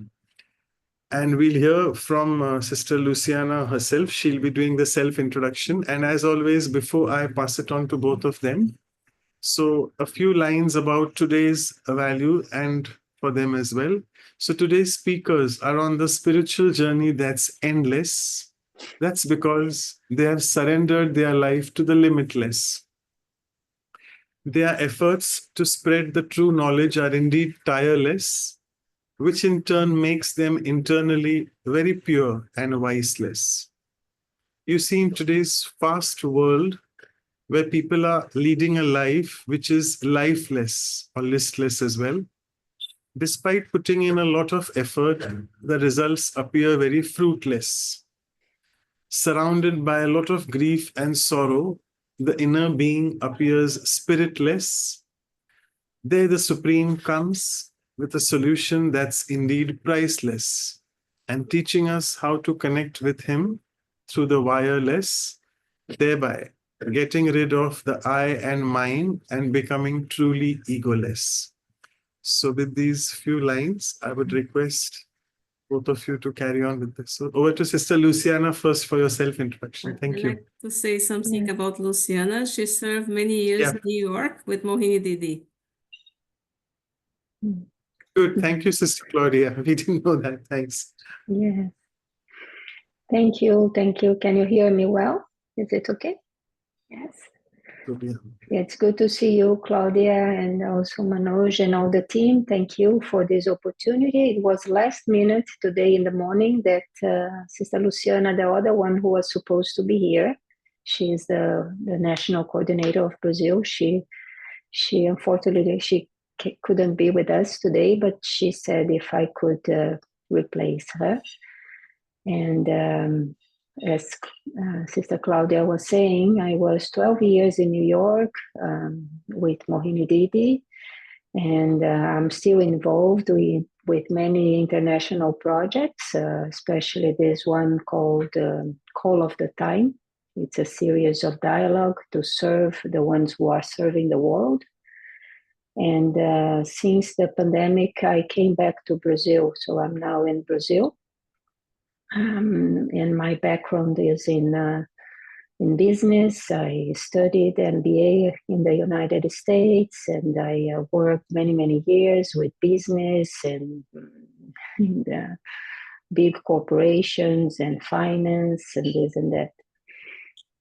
S1: And we'll hear from Sister Luciana herself. She'll be doing the self-introduction. And as always, before I pass it on to both of them, so a few lines about today's value and for them as well. So today's speakers are on the spiritual journey that's endless. That's because they have surrendered their life to the limitless. Their efforts to spread the true knowledge are indeed tireless, which in turn makes them internally very pure and viceless. You see, in today's fast world, where people are leading a life which is lifeless or listless as well, despite putting in a lot of effort, the results appear very fruitless. Surrounded by a lot of grief and sorrow, the inner being appears spiritless. There the Supreme comes with a solution that's indeed priceless, and teaching us how to connect with Him through the wireless, thereby getting rid of the I and mine and becoming truly egoless. So with these few lines, I would request both of you to carry on with this. So over to Sister Luciana first for your self-introduction. Thank you.
S16: I'd like to say something about Luciana. She served many years in New York with Mohini Didi.
S1: Good. Thank you, Sister Claudia. We didn't know that. Thanks.
S17: Yes. Thank you. Thank you. Can you hear me well? Is it okay? Yes. It's good to see you, Claudia, and also Manoj and all the team. Thank you for this opportunity. It was last minute today in the morning that Sister Luciana, the other one who was supposed to be here, she is the national coordinator of Brazil. She unfortunately, she couldn't be with us today, but she said if I could replace her. And as Sister Claudia was saying, I was 12 years in New York with Mohini Didi, and I'm still involved with many international projects, especially this one called Call of the Time, It's a series of dialogue to serve the ones who are serving the world. And since the pandemic, I came back to Brazil. So I'm now in Brazil. And my background is in business. I studied MBA in the United States, and I worked many, many years with business and big corporations and finance and this and that.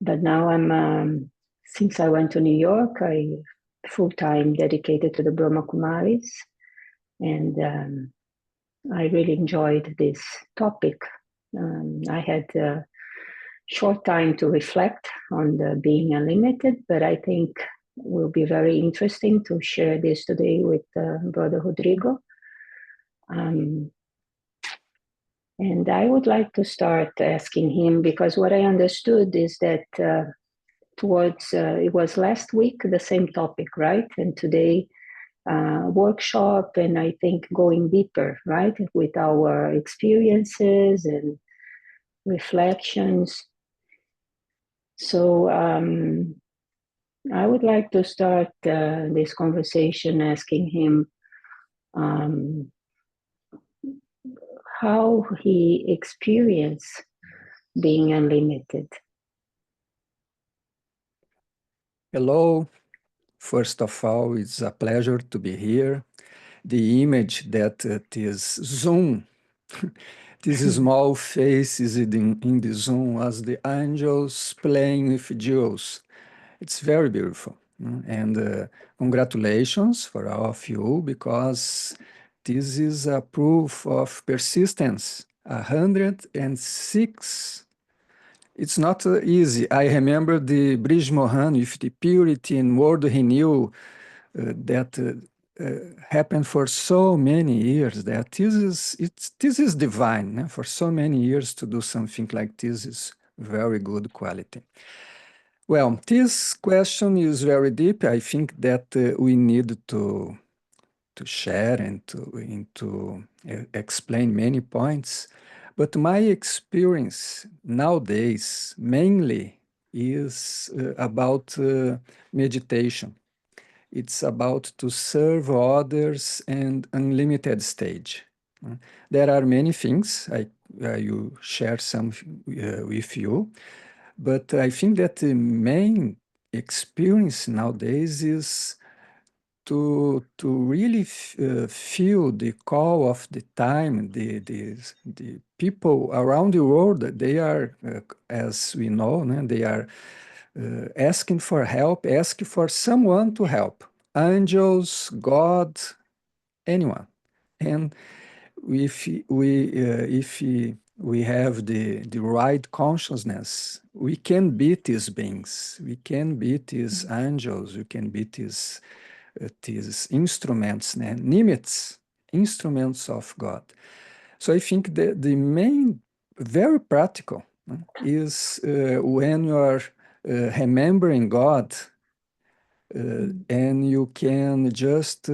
S17: But now since I went to New York, I full-time dedicated to the Brahma Kumaris, and I really enjoyed this topic. I had a short time to reflect on the being unlimited, but I think will be very interesting to share this today with Brother Rodrigo. And I would like to start asking him, because what I understood is that it was last week, the same topic, right? And today, workshop, and I think going deeper, right? With our experiences and reflections. So I would like to start this conversation asking him how he experienced being unlimited.
S15: Hello. First of all, it's a pleasure to be here. The image that this Zoom, these small faces in the Zoom as the angels playing with jewels. It's very beautiful. And congratulations for all of you, because this is a proof of persistence. 106. It's not easy. I remember the Brij Mohan with the purity and world renewal that happened for so many years. That this is divine. For so many years to do something like this is very good quality. Well, this question is very deep. I think that we need to share and to explain many points. But my experience nowadays mainly is about meditation. It's about to serve others and unlimited stage. There are many things. I will share some with you. But I think that the main experience nowadays is to really feel the call of the time. The people around the world, they are, as we know, they are asking for help, asking for someone to help. Angels, God, anyone. And if we have the right consciousness, we can beat these beings, we can beat these angels, we can beat these instruments, nimitz, instruments of God. So I think that the main, very practical, is when you are remembering God, and you can just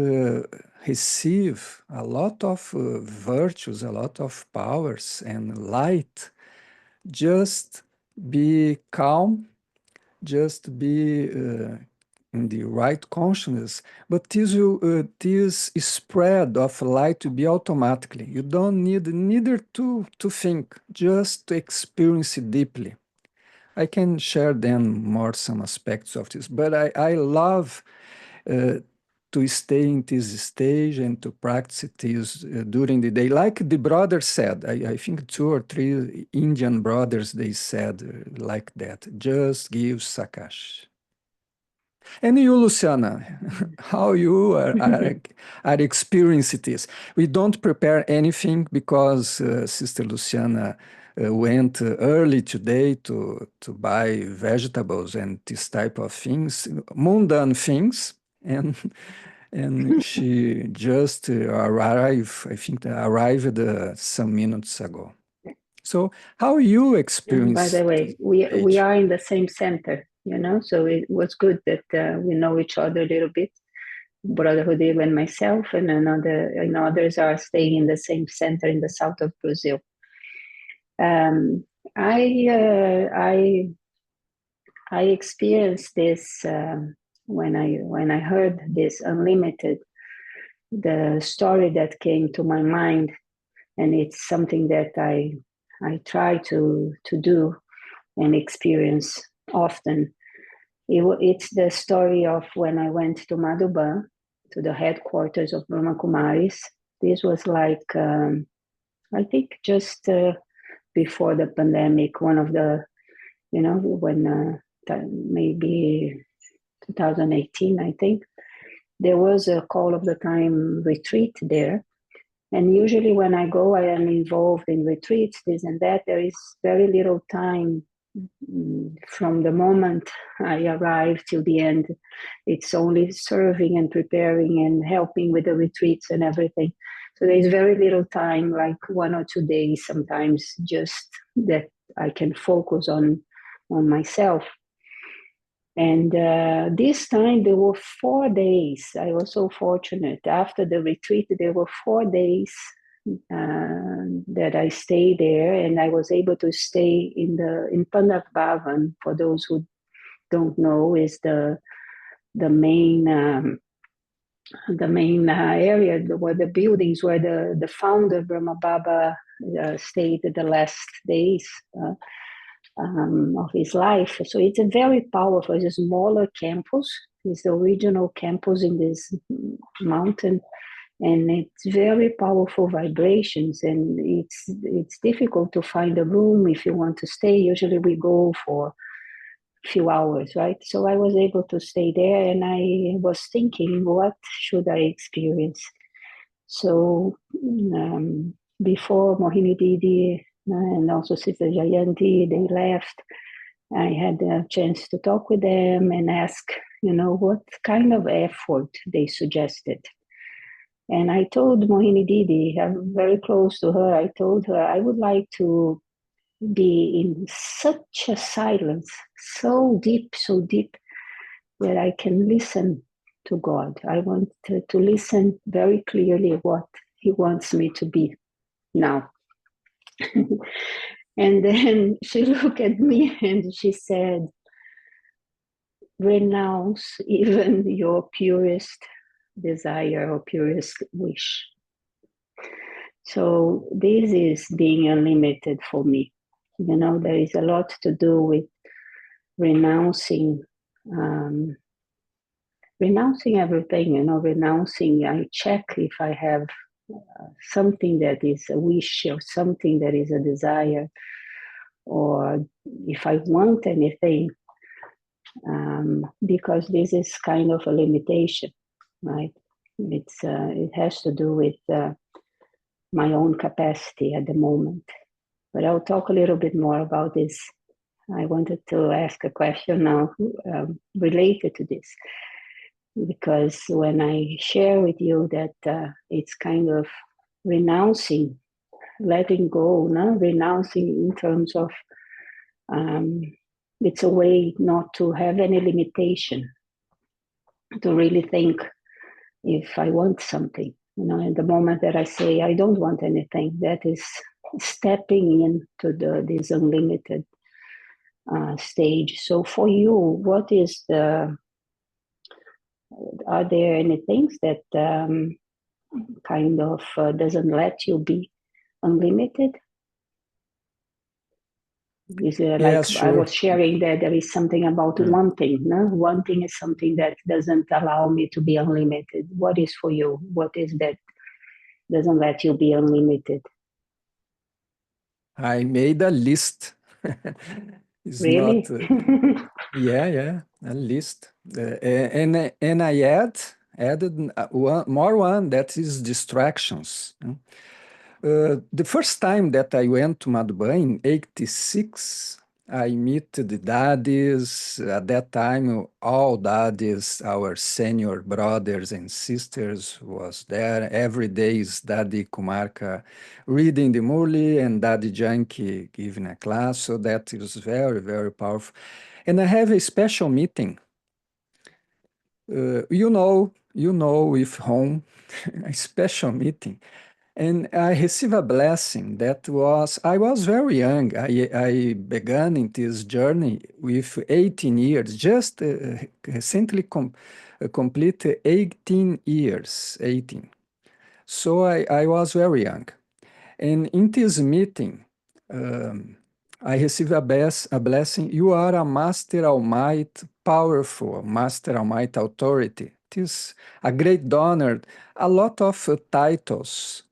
S15: receive a lot of virtues, a lot of powers and light. Just be calm, just be in the right consciousness, but this spread of light will be automatically. You don't need neither to think, just to experience it deeply. I can share then more some aspects of this, but I love to stay in this stage and to practice this during the day. Like the brother said, I think 2 or 3 Indian brothers, they said like that, just give Sakash. And you, Luciana, how you are experiencing this? We don't prepare anything because Sister Luciana went early today to buy vegetables and this type of things, mundane things, and she just arrived, I think arrived some minutes ago. So how you experience?
S17: By the way, we are in the same center, so it was good that we know each other a little bit. Brother Rodrigo and myself, and others are staying in the same center in the south of Brazil. I I experienced this when I heard this unlimited, the story that came to my mind, and it's something that I try to do and experience often. It's the story of when I went to Madhuban, to the headquarters of Brahma Kumaris. This was like, I think just before the pandemic, one of the, when maybe 2018, I think, there was a call of the time retreat there. And usually when I go, I am involved in retreats, this and that. There is very little time from the moment I arrive till the end. It's only serving and preparing and helping with the retreats and everything. So there's very little time, like 1 or 2 days sometimes, just that I can focus on myself. And this time there were 4 days. I was so fortunate. After the retreat, there were 4 days that I stayed there, and I was able to stay in Pandak Bhavan. For those who don't know, is the main area where the buildings where the founder Brahma Baba stayed the last days of his life. So it's a very powerful. It's a smaller campus. It's the original campus in this mountain. And it's very powerful vibrations, and it's difficult to find a room if you want to stay. Usually we go for a few hours, right? So I was able to stay there, and I was thinking, what should I experience? So before Mohini Didi and also Sister Jayanti, they left, I had a chance to talk with them and ask, what kind of effort they suggested. And I told Mohini Didi, I'm very close to her, I told her I would like to be in such a silence, so deep, that I can listen to God. I want to listen very clearly what He wants me to be now. And then she looked at me and she said, renounce even your purest desire or purest wish. So this is being unlimited for me. There is a lot to do with renouncing everything, renouncing. I check if I have something that is a wish or something that is a desire, or if I want anything, because this is kind of a limitation, right? It has to do with my own capacity at the moment. But I'll talk a little bit more about this. I wanted to ask a question now related to this, because when I share with you that it's kind of renouncing, letting go, renouncing in terms of it's a way not to have any limitation, to really think if I want something. In the moment that I say I don't want anything, that is stepping into this unlimited stage. So for you, what is are there any things that kind of doesn't let you be unlimited? Is there,
S15: Yes,
S17: like
S15: sure.
S17: I was sharing that there is something about wanting, no? Wanting is something that doesn't allow me to be unlimited. What is for you? What is that doesn't let you be unlimited?
S15: I made a list. It's
S17: Really?
S15: not, yeah, a list. And I added one that is distractions. The first time that I went to Madhuban in 86, I met the daddies. At that time, all daddies, our senior brothers and sisters was there. Every day is Daddy Kumarka reading the Murli and Daddy Janki giving a class. So that is very, very powerful. And I have a special meeting. With home, a special meeting. And I received a blessing that was, I was very young. I began in this journey with 18 years, just recently completed 18 years, 18. So I was very young. And in this meeting, I received a blessing. You are a Master Almighty, powerful Master Almighty authority. It is a great honor, a lot of titles.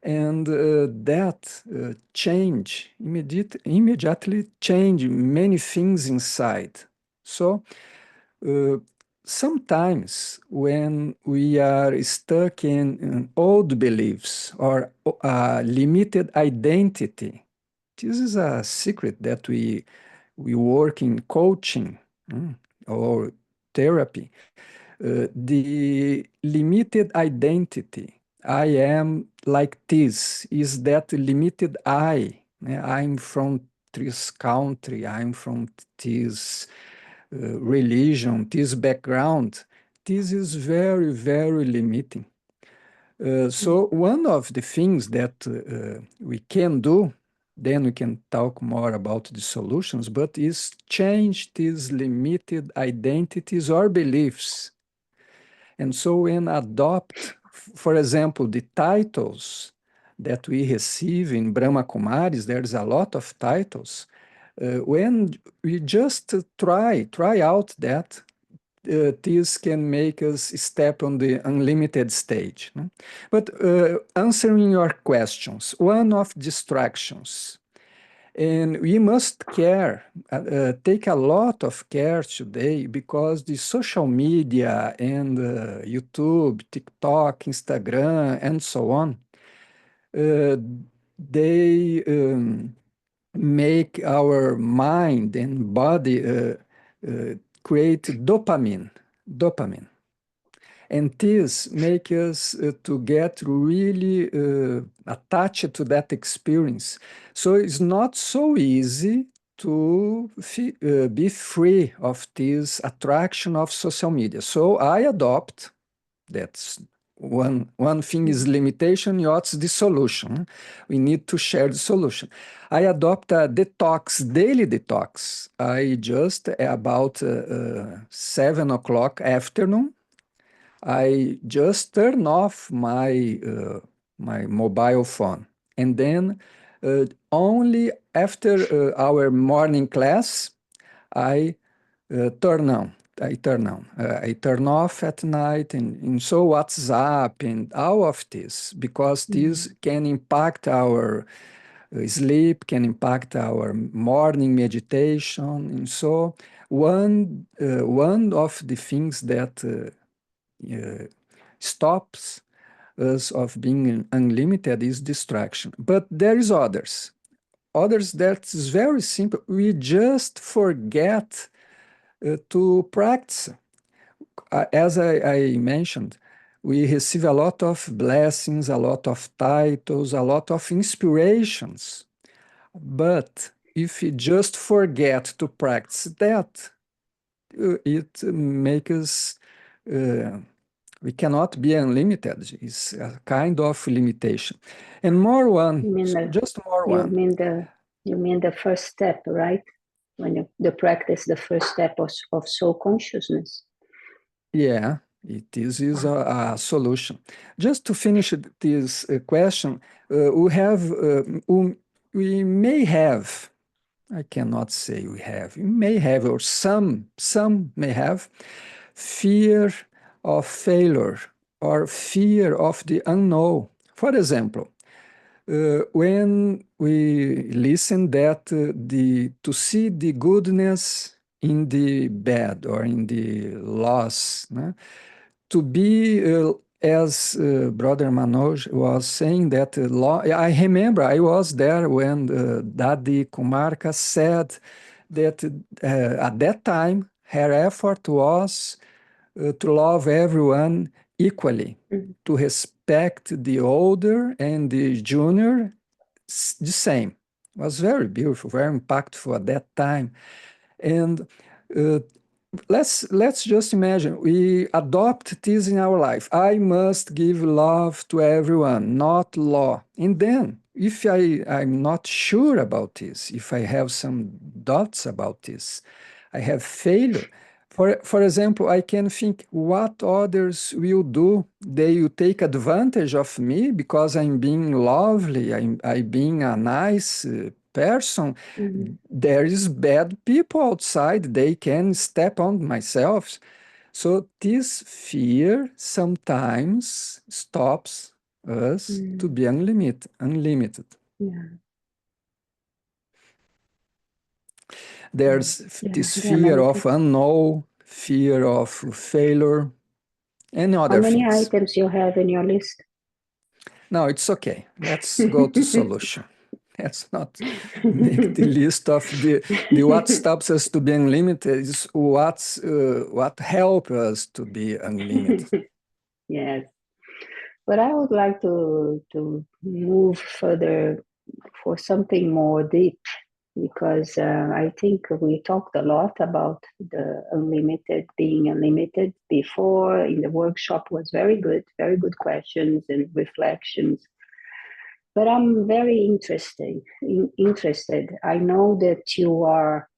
S15: And that immediately change many things inside. So sometimes when we are stuck in old beliefs or limited identity, this is a secret that we work in coaching or therapy. The limited identity, I am like this, is that limited I. I'm from this country, I'm from this religion, this background. This is very, very limiting. So one of the things that we can do, then we can talk more about the solutions, but is change these limited identities or beliefs. And so when adopt, for example, the titles that we receive in Brahma Kumaris, there's a lot of titles. When we just try out that, this can make us step on the unlimited stage. No? But answering your questions, one of distractions, and we must care, take a lot of care today because the social media and YouTube, TikTok, Instagram, and so on, they make our mind and body create dopamine. And this makes us to get really attached to that experience. So it's not so easy to be free of this attraction of social media. So I adopt, that's one thing is limitation, what's the solution? We need to share the solution. I adopt a daily detox. I just about 7 o'clock afternoon, I just turn off my mobile phone, and then only after our morning class, I turn on. I turn off at night, and so WhatsApp and all of this, because this can impact our sleep, can impact our morning meditation, and so one of the things that stops us of being unlimited is distraction. But there is others that is very simple. We just forget to practice. As I mentioned, we receive a lot of blessings, a lot of titles, a lot of inspirations. But if we just forget to practice that, it makes us we cannot be unlimited. It's a kind of limitation. And more one, just more one.
S17: You mean the first step, right? When the practice, the first step of soul consciousness.
S15: Yeah, this is a solution. Just to finish this question, we may have, I cannot say we may have, or some may have, fear of failure or fear of the unknown. For example, when we listen that to see the goodness in the bad or in the loss, to be as Brother Manoj was saying that I remember I was there when Dadi Kumarka said that at that time her effort was to love everyone equally, to respect the older and the junior the same. It was very beautiful, very impactful at that time. And let's just imagine we adopt this in our life. I must give love to everyone, not law. And then if I'm not sure about this, if I have some doubts about this, I have failure. For example, I can think what others will do. They will take advantage of me because I'm being lovely, I'm being a nice person. There is bad people outside, they can step on myself. So this fear sometimes stops us to be unlimited.
S17: Yeah.
S15: There's
S17: Yeah,
S15: this
S17: there are
S15: fear
S17: many
S15: of
S17: things.
S15: unknown, fear of failure, and
S17: How
S15: other
S17: many
S15: things.
S17: items you have in your list?
S15: No, it's okay. Let's go to solution. Let's not make the list of the what stops us to be unlimited. Is what help us to be unlimited.
S17: Yes, but I would like to move further for something more deep, because I think we talked a lot about the unlimited, being unlimited before in the workshop. Was very good questions and reflections. But I'm very interested. I know that you are.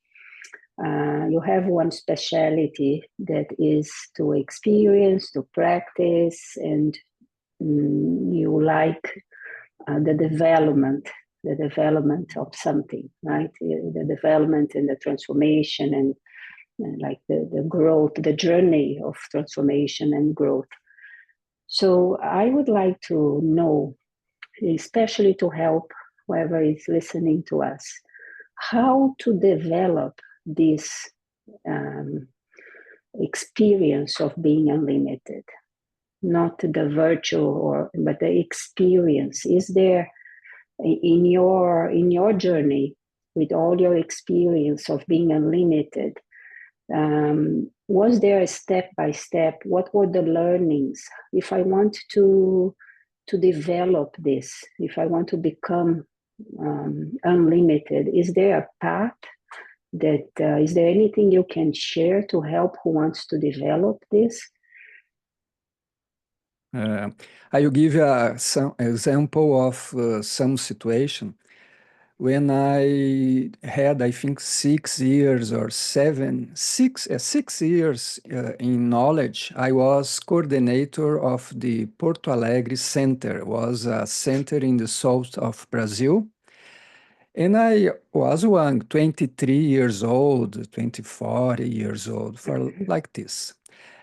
S17: You have one specialty that is to experience, to practice, and you like the development of something, right? The development and the transformation and like the growth, the journey of transformation and growth. So I would like to know, especially to help whoever is listening to us, how to develop this um, experience of being unlimited, not the virtual but the experience. Is there in your journey, with all your experience of being unlimited, was there a step by step? What were the learnings? If I want to develop this, if I want to become unlimited, is there a path? That is there anything you can share to help who wants to develop this?
S15: I will give some example of some situation. When I had, I think, 6 years or 6 years in knowledge, I was coordinator of the Porto Alegre Center. It was a center in the south of Brazil. And I was young, 23 years old, 24 years old, for like this.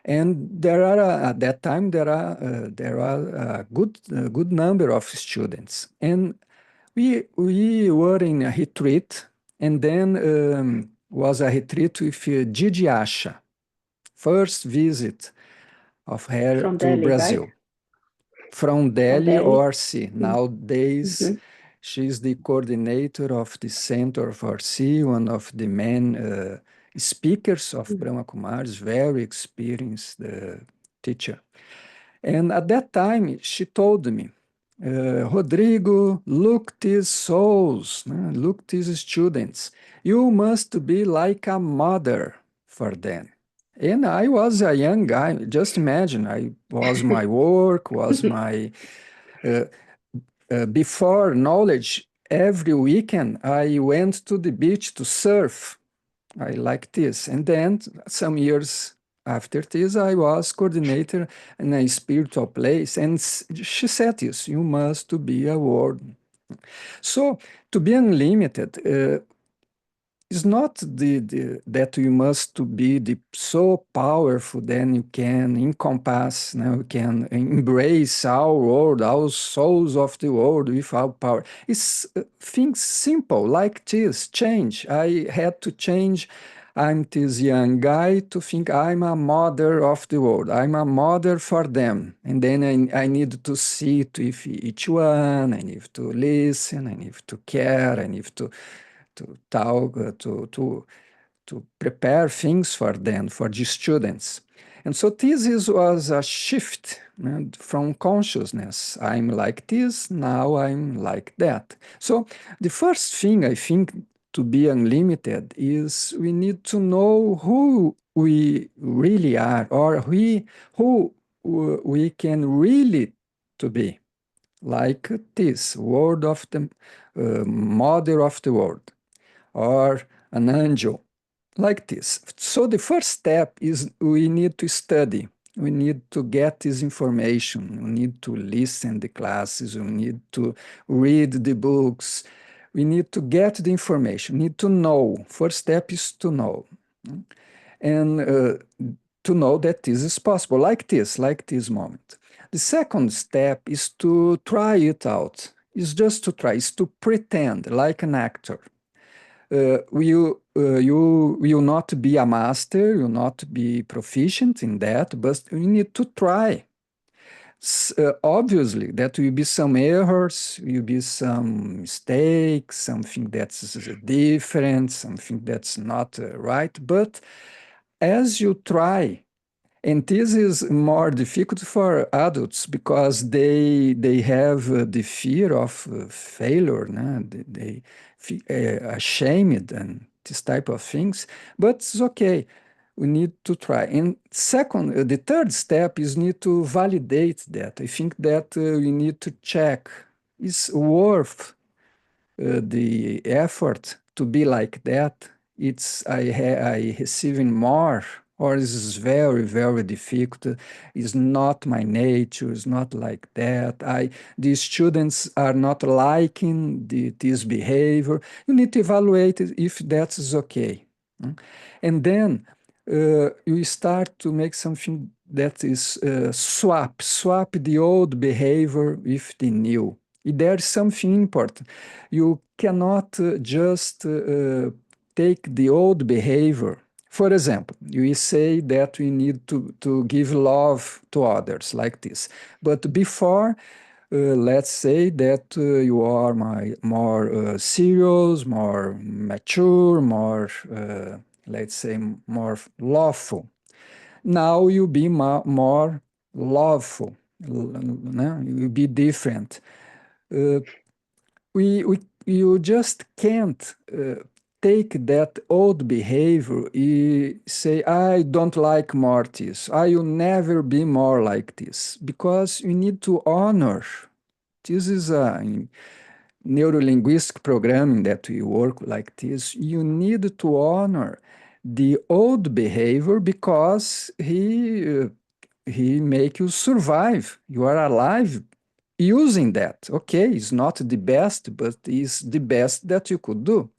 S15: And there are at that time there are a good number of students, and we were in a retreat, and then was a retreat with Gigi Asha, first visit of her
S17: From
S15: to
S17: Delhi, right?
S15: Brazil. From Delhi
S17: Delhi?
S15: ORC. Nowadays, she's the coordinator of the Center of ORC, one of the main speakers of Brahma Kumaris, very experienced teacher. And at that time, she told me, Rodrigo, look these souls, look these students. You must be like a mother for them. And I was a young guy. Just imagine, I was my work, was my before knowledge. Every weekend, I went to the beach to surf. I like this. And then some years after this, I was coordinator in a spiritual place. And she said this, you must to be a word. So to be unlimited is not that you must to be so powerful, then you can encompass, you can embrace our world, our souls of the world without power. It's things simple like this, change. I had to change. I'm this young guy to think I'm a mother of the world. I'm a mother for them. And then I need to sit with each one. I need to listen. I need to care. I need to talk, to prepare things for them, for the students. And so was a shift from consciousness. I'm like this, now I'm like that. So the first thing I think to be unlimited is we need to know who we really are, or who we can really to be, like this word of the mother of the world, or an angel, like this. So the first step is we need to study. We need to get this information. We need to listen the classes. We need to read the books. We need to get the information, need to know. First step is to know. And to know that this is possible, like this moment. The second step is to try it out. It's just to try, it's to pretend like an actor. You will not be a master, you will not be proficient in that, but you need to try. Obviously, that will be some errors, will be some mistakes, something that's different, something that's not right. But as you try, and this is more difficult for adults because they have the fear of failure, no? They feel ashamed and this type of things. But it's okay. We need to try. And second, the third step is need to validate that. I think that we need to check, is worth the effort to be like that? It's I receiving more, or is very, very difficult? It's not my nature, it's not like that. The students are not liking this behavior. You need to evaluate if that is okay. And then you start to make something that is swap the old behavior with the new. There's something important. You cannot just take the old behavior. For example, you say that we need to give love to others like this. But before, let's say that you are more serious, more mature, more, let's say, more lawful. Now you be more loveful. You be different. You just can't take that old behavior and say, I don't like more this. I will never be more like this. Because you need to honor. This is a neurolinguistic programming that we work like this. You need to honor the old behavior because he make you survive. You are alive using that. Okay, it's not the best, but it's the best that you could do.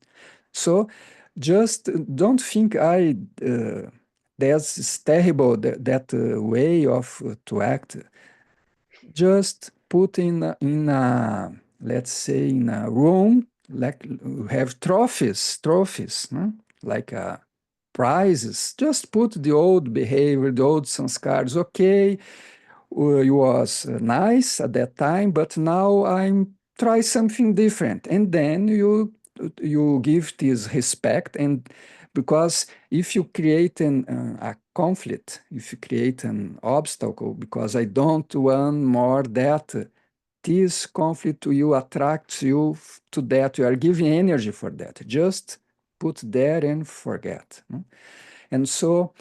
S15: So just don't think that's terrible, that way of to act. Just put in a let's say in a room, like have trophies, no? Like prizes. Just put the old behavior, the old sanskars. Okay, it was nice at that time, but now I'm try something different. And then you give this respect, and because if you create a conflict, if you create an obstacle, because I don't want more that, this conflict will attract you to that. You are giving energy for that. Just put there and forget. And so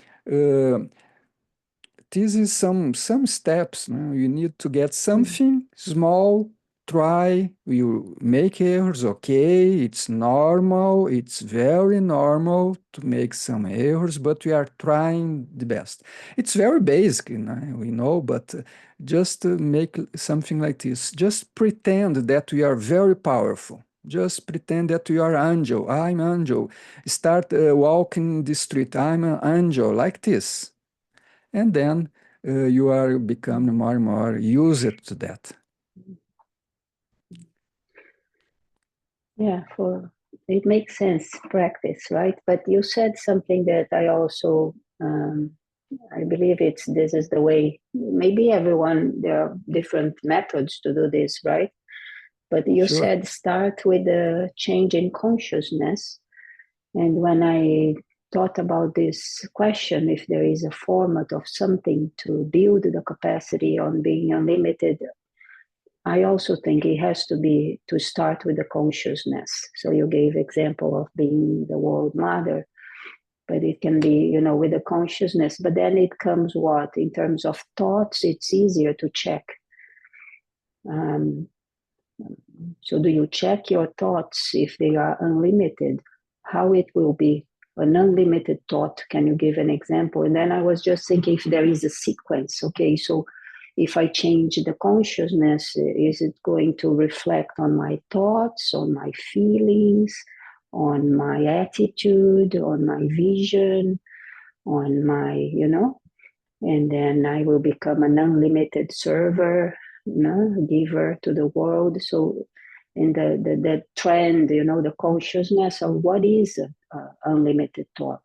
S15: this is some steps. You need to get something small, try, you make errors, okay, it's normal, it's very normal to make some errors, but we are trying the best. It's very basic, we know, but just make something like this. Just pretend that we are very powerful. Just pretend that you are angel. I'm angel. Start walking the street. I'm an angel, like this. And then you are becoming more and more used to that.
S17: Yeah, it makes sense, practice, right? But you said something that I also, I believe this is the way. Maybe everyone, there are different methods to do this, right? But you
S15: Sure.
S17: said start with the change in consciousness. And when I thought about this question, if there is a format of something to build the capacity on being unlimited, I also think it has to be to start with the consciousness. So you gave example of being the world mother, but it can be, you know, with the consciousness. But then it comes what? In terms of thoughts, it's easier to check. So do you check your thoughts if they are unlimited? How it will be an unlimited thought? Can you give an example? And then I was just thinking if there is a sequence. Okay, so if I change the consciousness, is it going to reflect on my thoughts, on my feelings, on my attitude, on my vision, on my, you know? And then I will become an unlimited server, you know, giver to the world. So, and the trend, you know, the consciousness of what is unlimited thought,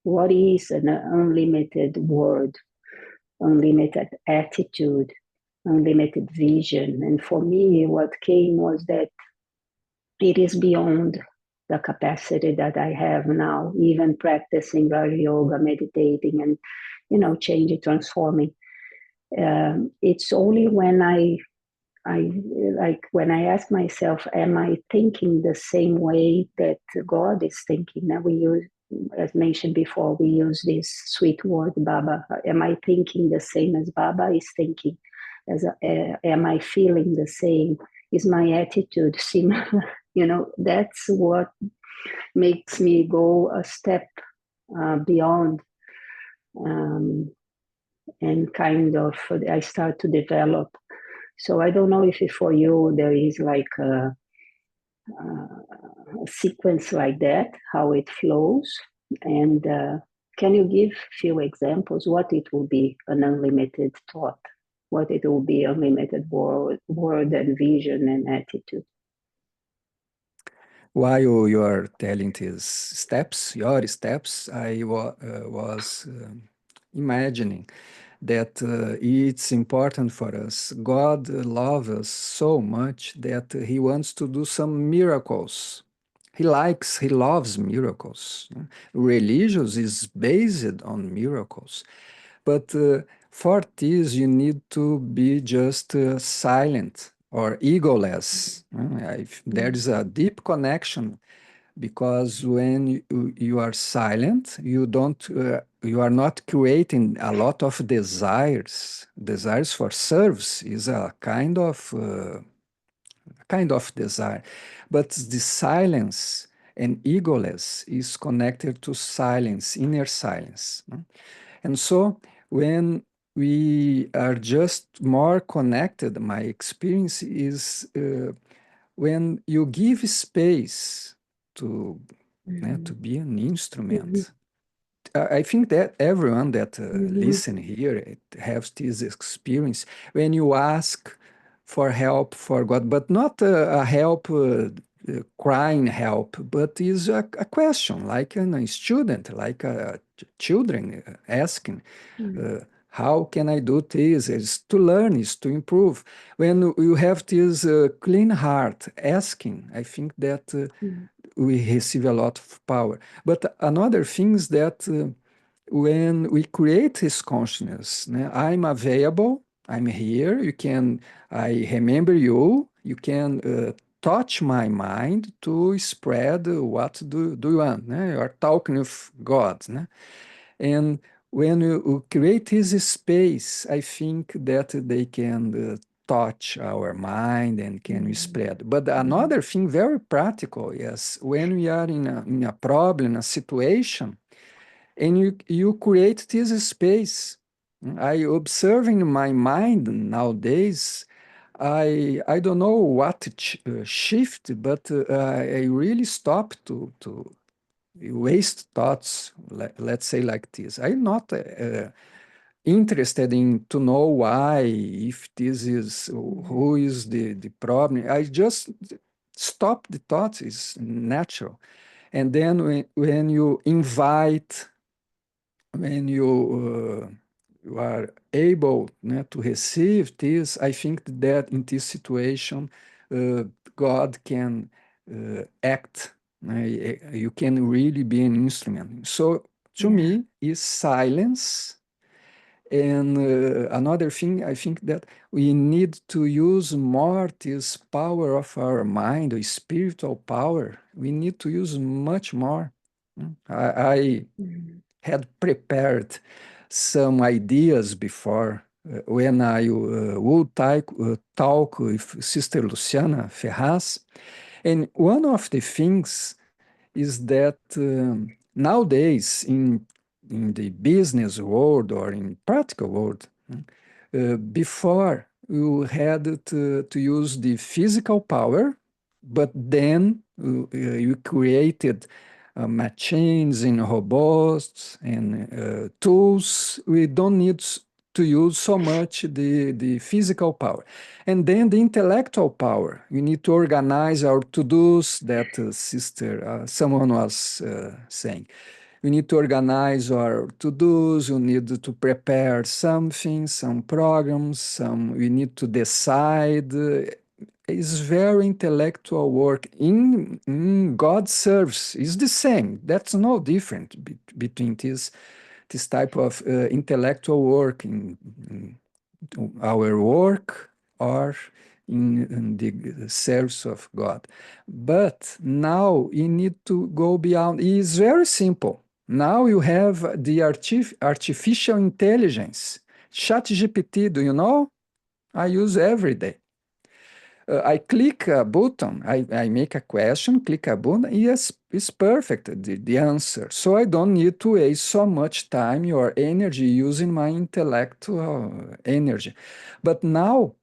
S17: what is an unlimited word, unlimited attitude, unlimited vision. And for me, what came was that it is beyond the capacity that I have now, even practicing Raja Yoga, meditating, and, you know, changing, transforming. It's only when I like when I ask myself, am I thinking the same way that God is thinking? Now we use, as mentioned before, we use this sweet word, Baba. Am I thinking the same as Baba is thinking? Am I feeling the same? Is my attitude similar? You know, that's what makes me go a step beyond, and kind of I start to develop. So I don't know if for you there is like a sequence like that, how it flows, and can you give few examples what it will be an unlimited thought, what it will be unlimited word and vision and attitude?
S15: While you are telling these steps, your steps, I was imagining that it's important for us. God loves us so much that he wants to do some miracles. He loves miracles. Religious is based on miracles. But for this, you need to be just silent or egoless. There is a deep connection because when you are silent, you are not creating a lot of desires. Desires for service is a kind of desire, but the silence and egoless is connected to silence, inner silence. And so when we are just more connected, my experience is when you give space to to be an instrument. I think that everyone that listen here has this experience when you ask for help for God, but not a help, crying help, but is a question, like a student, like children asking, how can I do this? Is to learn, is to improve. When you have this clean heart asking, I think that we receive a lot of power. But another thing is that when we create this consciousness, I'm available, I'm here, I remember you, you can touch my mind to spread what do you want. You are talking with God. And when you create this space, I think that they can touch our mind and can spread. But another thing very practical is when we are in a problem, a situation, and you create this space. I observe in my mind nowadays, I don't know what shift, but I really stop to waste thoughts, let's say like this. I'm not interested in to know why, if this is, who is the problem. I just stop the thoughts, it's natural. And then when you invite, when you are able to receive this, I think that in this situation, God can act. You can really be an instrument. So to me, is silence And another thing, I think that we need to use more this power of our mind, the spiritual power. We need to use much more. I had prepared some ideas before when I would talk with Sister Luciana Ferraz. And one of the things is that nowadays in the business world or in practical world, before you had to use the physical power, but then you created machines and robots and tools. We don't need to use so much the physical power. And then the intellectual power. We need to organize our to-dos that someone was saying. We need to organize our to-dos, we need to prepare something, some programs, we need to decide. It's very intellectual work in God's service. It's the same. That's no different between this type of intellectual work in our work or in the service of God. But now you need to go beyond. It's very simple. Now you have the artificial intelligence. ChatGPT, do you know? I use every day. I click a button, I make a question, click a button, yes, it's perfect, the answer. So I don't need to waste so much time or energy using my intellectual energy. But now,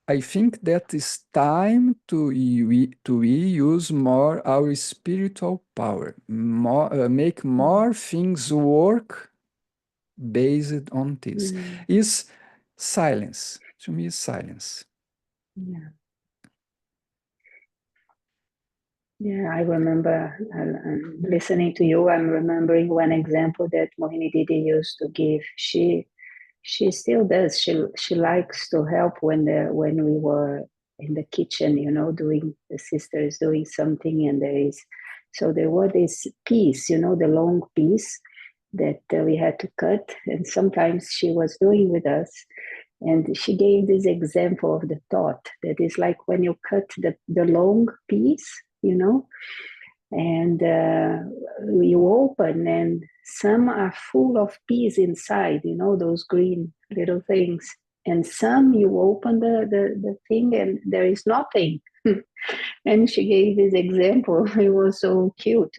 S15: I think that it's time to use more our spiritual power, make more things work based on this. Is silence, to me, is silence.
S17: Yeah. Yeah, I remember listening to you. I'm remembering one example that Mohini Didi used to give. She still does. She likes to help when we were in the kitchen, doing the sisters doing something, and there was this piece, the long piece that we had to cut, and sometimes she was doing with us. And she gave this example of the thought that is like when you cut the long piece, and you open, and some are full of peas inside, those green little things. And some you open the thing and there is nothing. And she gave this example. It was so cute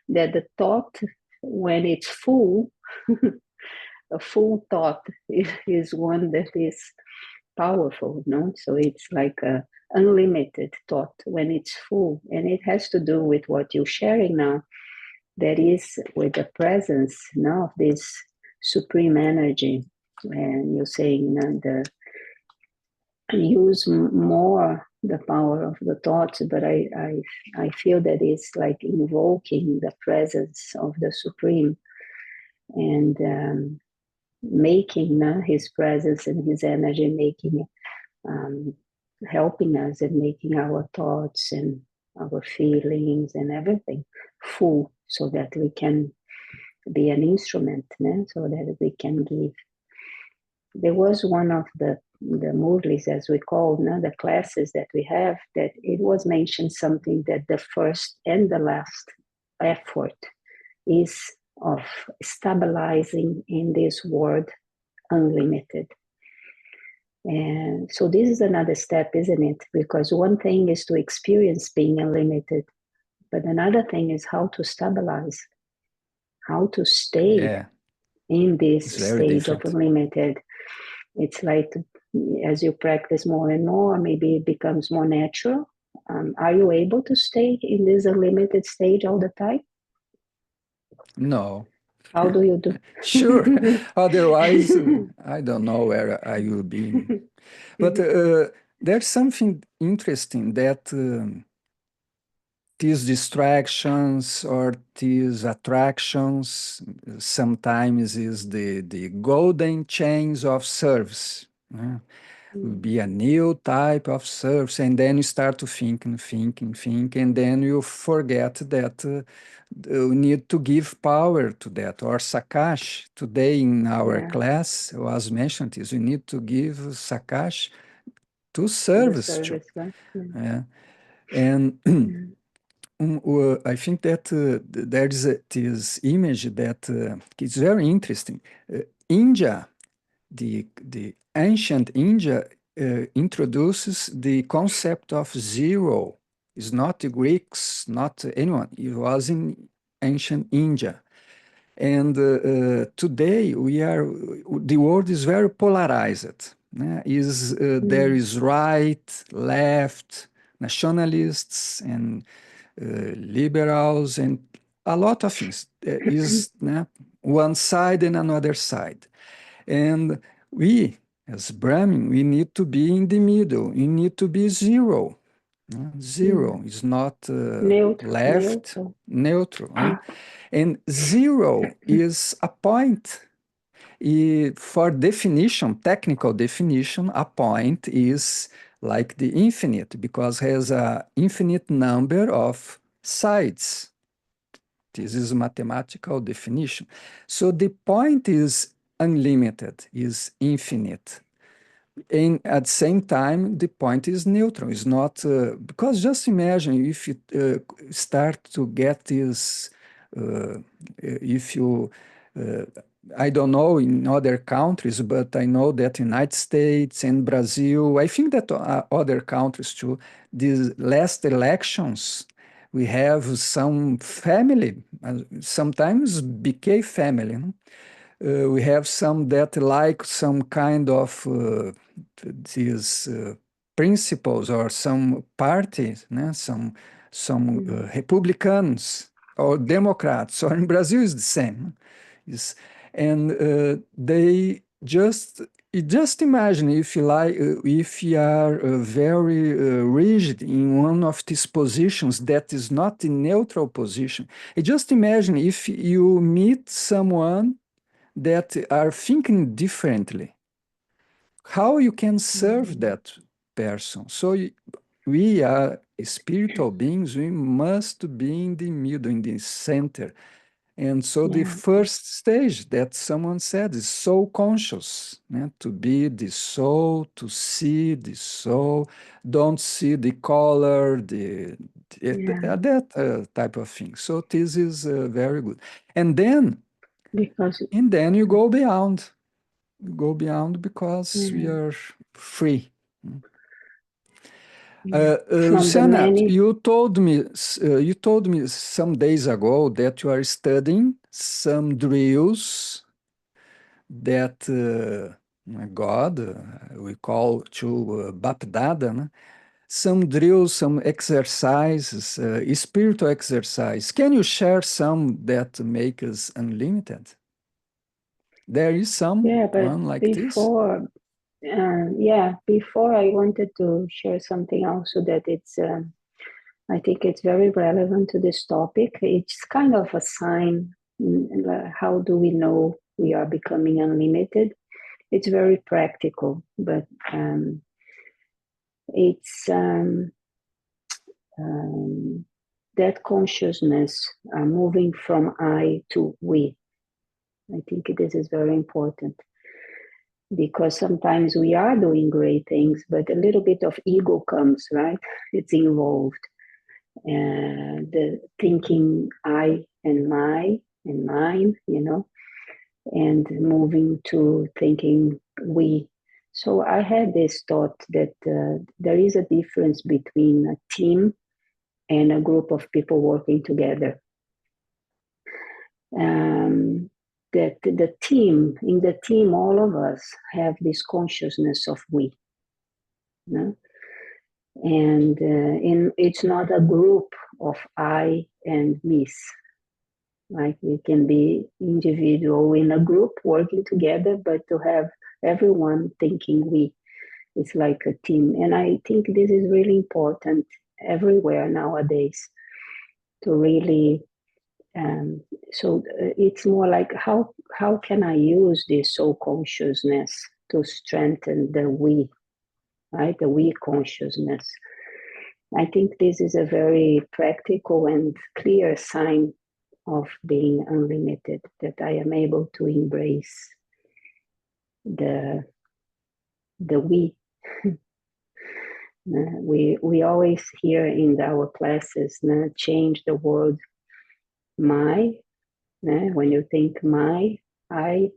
S17: that the thought, when it's full, a full thought is one that is powerful, no? So it's like a unlimited thought when it's full, and it has to do with what you're sharing now. That is with the presence now of this supreme energy, and you're saying use more the power of the thoughts, but I feel that it's like invoking the presence of the supreme and making his presence and his energy making helping us and making our thoughts and our feelings and everything full, so that we can be an instrument, so that we can give. There was one of the Murlis, as we call the classes that we have, that it was mentioned something that the first and the last effort is of stabilizing in this word unlimited. And so this is another step, isn't it? Because one thing is to experience being unlimited, but another thing is how to stabilize, how to stay in this stage of unlimited. It's like as you practice more and more, maybe it becomes more natural. Are you able to stay in this unlimited stage all the time?
S15: No.
S17: How do you do?
S15: Sure. Otherwise, I don't know where I will be. But there's something interesting that these distractions or these attractions sometimes is the golden chains of service. will be a new type of service, and then you start to think, and then you forget that we need to give power to that. Or Sakash, today in our class was mentioned this, we need to give Sakash to service. Yeah. And I think that there is this image that is very interesting. India, the ancient India introduces the concept of zero. It's not the Greeks, not anyone. It was in ancient India. And today the world is very polarized. There is right, left, nationalists, and liberals, and a lot of things. There is one side and another side. And we, as Brahmin, we need to be in the middle. We need to be zero. Zero is not left, neutral. And zero is a point. For definition, technical definition, a point is like the infinite because it has an infinite number of sides. This is mathematical definition. So the point is unlimited, is infinite. And at the same time, the point is neutral. It's not, because just imagine if you start to get this, if you, I don't know in other countries, but I know that United States and Brazil, I think that other countries too, these last elections, we have some family, sometimes became family. We have some that like some kind of these principles or some parties, some Republicans or Democrats, or in Brazil is the same. And they just imagine if you are very rigid in one of these positions that is not a neutral position. Just imagine if you meet someone that are thinking differently, how you can serve that person. So we are spiritual beings, we must be in the middle, in the center. And so the first stage that someone said is soul conscious, to be the soul, to see the soul, don't see the color, that type of thing. So this is very good. And then you go beyond. You go beyond because we are free. Luciana, you told me some days ago that you are studying some drills that God we call to Bapdada, some drills, some exercises, spiritual exercise. Can you share some that make us unlimited? There is some one like
S17: before, this. Before I wanted to share something also that it's, I think it's very relevant to this topic. It's kind of a sign. How do we know we are becoming unlimited? It's very practical, but it's that consciousness moving from I to we. I think this is very important because sometimes we are doing great things, but a little bit of ego comes, right? It's involved. And the thinking I and my and mine, and moving to thinking we. So I had this thought that there is a difference between a team and a group of people working together. That in the team, all of us have this consciousness of we. And it's not a group of I and me's. Like we can be individual in a group working together, but to have everyone thinking we, it's like a team. And I think this is really important everywhere nowadays to really. So it's more like how can I use this soul consciousness to strengthen the we right? The we consciousness. I think this is a very practical and clear sign of being unlimited, that I am able to embrace the we. We always hear in our classes, change the word my. When you think my, I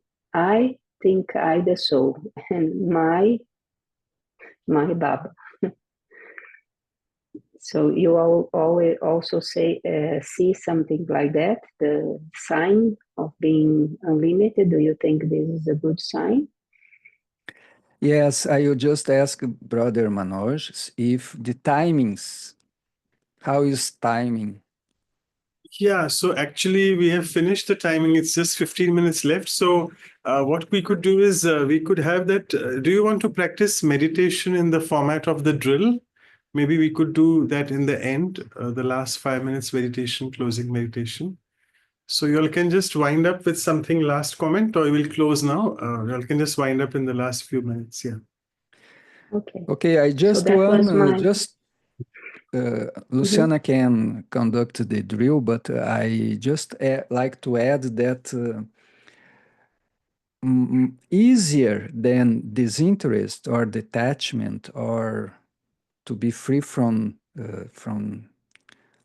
S17: think I the soul, and my Baba. So you all always also say see something like that, the sign of being unlimited. Do you think this is a good sign?
S15: Yes, I will just ask Brother Manoj if the timings, how is timing?
S1: Yeah, so actually we have finished the timing. It's just 15 minutes left. So what we could do is we could have that. Do you want to practice meditation in the format of the drill? Maybe we could do that in the end, the last 5 minutes meditation, closing meditation. So you all can just wind up with something last comment, or we will close now. You all can just wind up in the last few minutes. Yeah.
S17: Okay.
S15: Okay, I just
S17: that
S15: want
S17: was my-
S15: Luciana can conduct the drill, but I just like to add that easier than disinterest or detachment or to be free from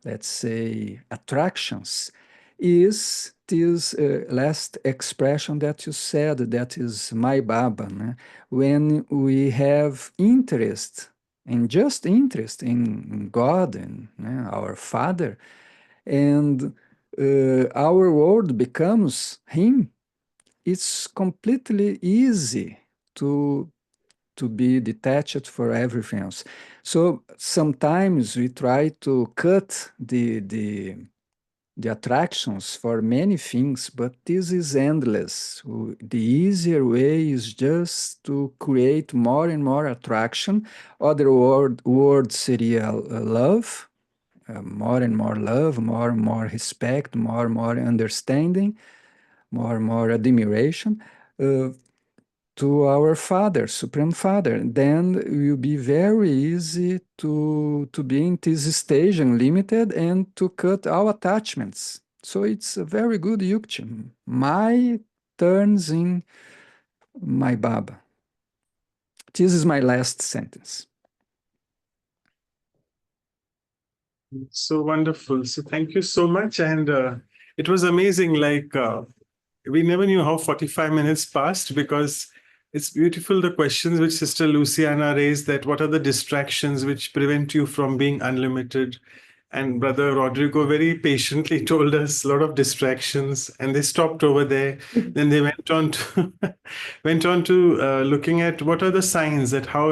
S15: let's say attractions is this last expression that you said, that is my Baba. When we have interest and just interest in God and our Father, and our world becomes Him, it's completely easy to be detached for everything else. So sometimes we try to cut the attractions for many things, but this is endless. The easier way is just to create more and more attraction. Other word seria love, more and more love, more and more respect, more and more understanding, more and more admiration to our Father, Supreme Father. Then it will be very easy to be in this stage unlimited and to cut all attachments. So it's a very good yukti. My turns in my Baba. This is my last sentence.
S1: So wonderful. So thank you so much. And it was amazing. Like we never knew how 45 minutes passed, because it's beautiful, the questions which Sister Luciana raised, that what are the distractions which prevent you from being unlimited. And Brother Rodrigo very patiently told us a lot of distractions, and they stopped over there. Then they went on to looking at what are the signs that how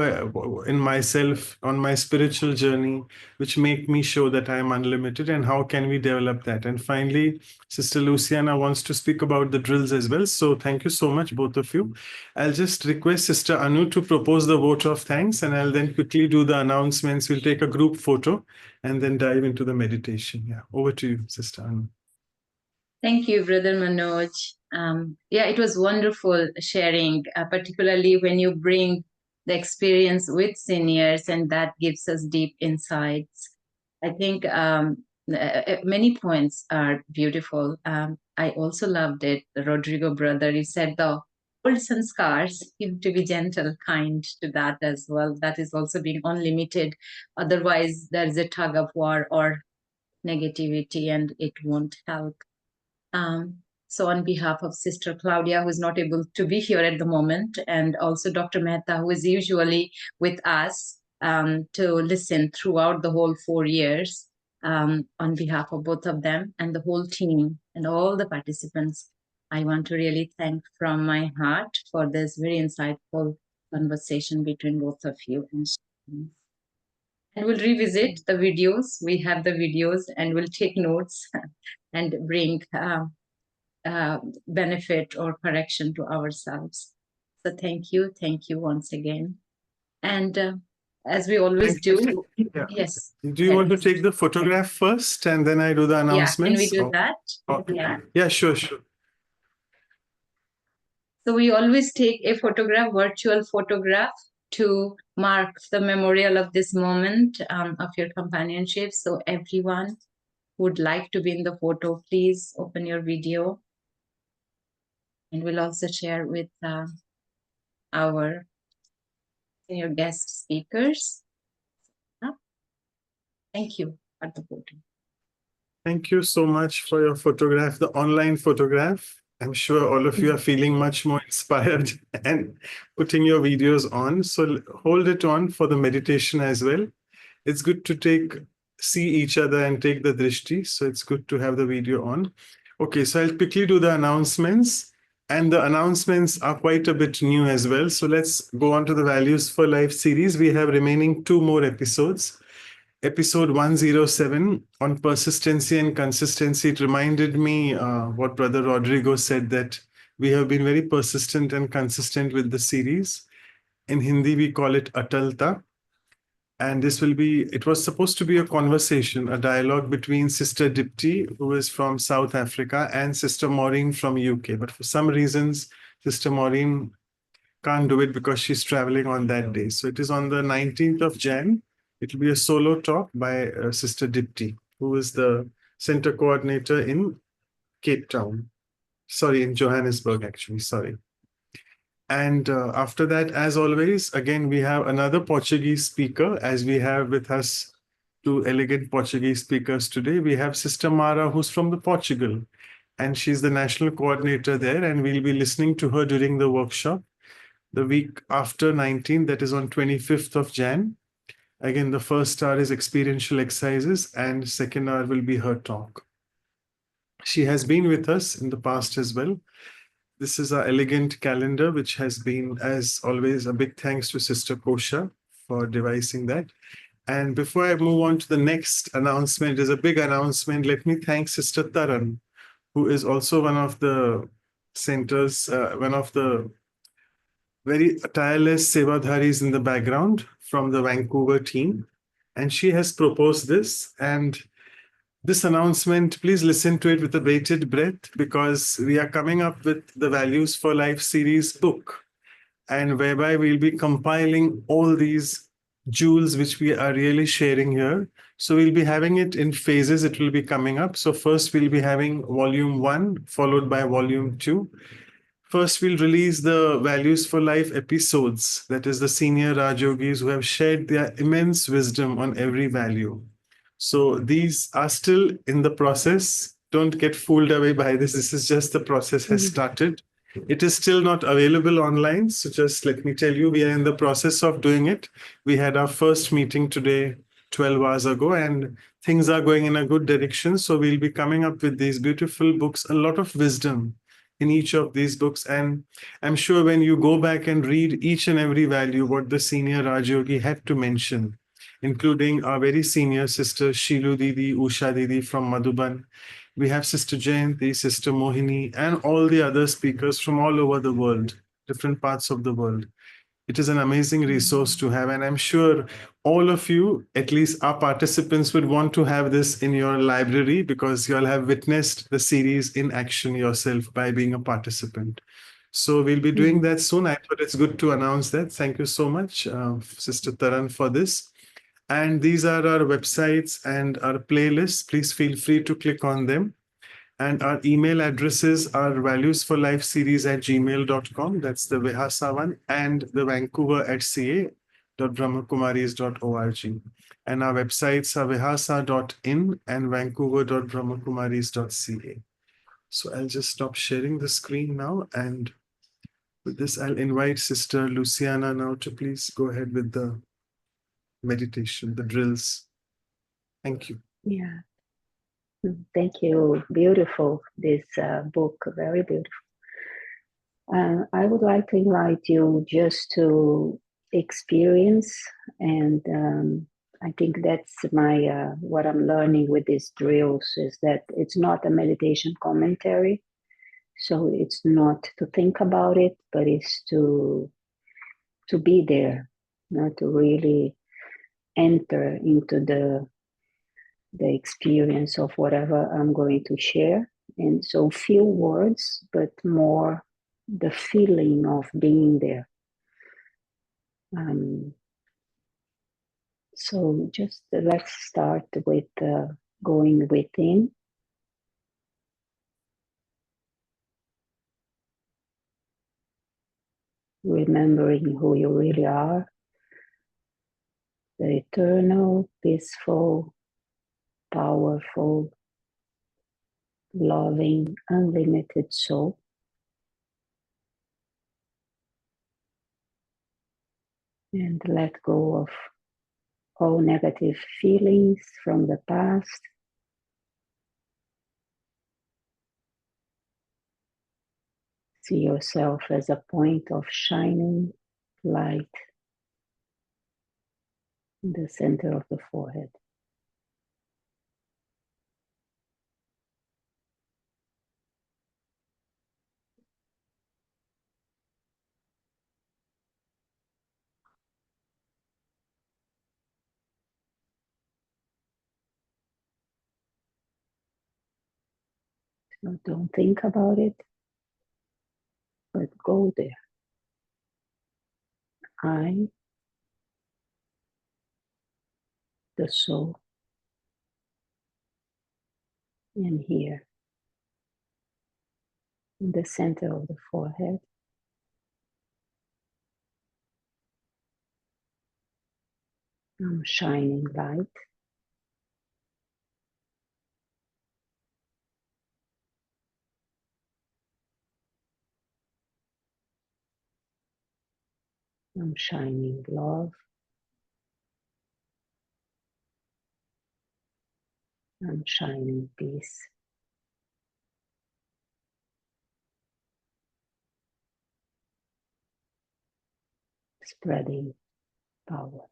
S1: in myself on my spiritual journey which make me show that I am unlimited, and how can we develop that. And finally, Sister Luciana wants to speak about the drills as well. So thank you so much, both of you. I'll just request Sister Anu to propose the vote of thanks, and I'll then quickly do the announcements. We'll take a group photo and then dive into the meditation. Yeah, over to you, Sister Anu.
S2: Thank you, Brother Manoj. Yeah, it was wonderful sharing, particularly when you bring the experience with seniors, and that gives us deep insights. I think many points are beautiful. I also loved it, Rodrigo brother. You said the old sanskars, you have to be gentle, kind to that as well. That is also being unlimited. Otherwise, there is a tug of war or negativity, and it won't help. So on behalf of Sister Claudia, who is not able to be here at the moment, and also Dr. Mehta, who is usually with us to listen throughout the whole 4 years, on behalf of both of them and the whole team and all the participants, I want to really thank from my heart for this very insightful conversation between both of you. And we'll revisit the videos. We have the videos, and we'll take notes and bring benefit or correction to ourselves. So thank you once again. And as we always do,
S1: Yeah.
S2: Yes.
S1: Do you want to take the photograph first, and then I do the announcements?
S2: Yeah, can we do that?
S1: Yeah. Yeah, sure.
S2: So we always take a photograph, virtual photograph, to mark the memorial of this moment of your companionship. So everyone who would like to be in the photo, please open your video. And we'll also share with our senior guest speakers. Thank you for the photo.
S1: Thank you so much for your photograph, the online photograph. I'm sure all of you are feeling much more inspired and putting your videos on. So hold it on for the meditation as well. It's good to see each other and take the drishti. So it's good to have the video on. Okay, so I'll quickly do the announcements. And the announcements are quite a bit new as well. So let's go on to the Values for Life series. We have remaining 2 more episodes. Episode 107 on persistency and consistency. It reminded me what Brother Rodrigo said, that we have been very persistent and consistent with the series. In Hindi, we call it Atalta. And it was supposed to be a conversation, a dialogue between Sister Dipti, who is from South Africa, and Sister Maureen from UK. But for some reasons, Sister Maureen can't do it because she's traveling on that day. So it is on the 19th of Jan. It will be a solo talk by Sister Dipti, who is the center coordinator in Cape Town. Sorry, in Johannesburg, actually. Sorry. And after that, as always, again, we have another Portuguese speaker, as we have with us 2 elegant Portuguese speakers today. We have Sister Mara, who's from Portugal, and she's the national coordinator there, and we'll be listening to her during the workshop. The week after 19, that is on 25th of Jan. Again, the first hour is Experiential Exercises, and second hour will be her talk. She has been with us in the past as well. This is our elegant calendar, which has been, as always, a big thanks to Sister Kosha for devising that. And before I move on to the next announcement, there's a big announcement. Let me thank Sister Taran, who is also one of the centers, one of the very tireless Sevadharis in the background from the Vancouver team. And she has proposed this. And this announcement, please listen to it with a bated breath, because we are coming up with the Values for Life series book, and whereby we'll be compiling all these jewels which we are really sharing here. So we'll be having it in phases. It will be coming up. So first we'll be having volume 1, followed by volume 2. First, we'll release the Values for Life episodes. That is the senior Rajyogis who have shared their immense wisdom on every value. So these are still in the process. Don't get fooled away by this. This is just the process has started. It is still not available online. So just let me tell you, we are in the process of doing it. We had our first meeting today, 12 hours ago, and things are going in a good direction. So we'll be coming up with these beautiful books, a lot of wisdom in each of these books. And I'm sure when you go back and read each and every value, what the senior Rajyogi had to mention, including our very senior sister Shilu Didi, Usha Didi from Madhuban. We have Sister Jayanti, Sister Mohini, and all the other speakers from all over the world, different parts of the world. It is an amazing resource to have, and I'm sure all of you, at least our participants, would want to have this in your library, because you'll have witnessed the series in action yourself by being a participant. So we'll be doing that soon. I thought it's good to announce that. Thank you so much, Sister Taran, for this. And these are our websites and our playlists. Please feel free to click on them. And our email addresses are valuesforlifeseries@gmail.com. That's the Vihasa one, and the Vancouver@ca.brahmakumaris.org. And our websites are vihasa.in and vancouver.brahmakumaris.ca. So I'll just stop sharing the screen now. And with this, I'll invite Sister Luciana now to please go ahead with the meditation, the drills. Thank you.
S17: Yeah. Thank you. Beautiful, this book, very beautiful. I would like to invite you just to experience, and I think that's my what I'm learning with these drills is that it's not a meditation commentary. So it's not to think about it, but it's to be there, to really enter into the experience of whatever I'm going to share. And so few words, but more the feeling of being there. Um, so just let's start with going within. Remembering who you really are, the eternal, peaceful, powerful, loving, unlimited soul. And let go of all negative feelings from the past. See yourself as a point of shining light in the center of the forehead. So don't think about it, but go there. I, the soul, am here in the center of the forehead. I'm shining light. I'm shining love. I'm shining peace. Spreading power.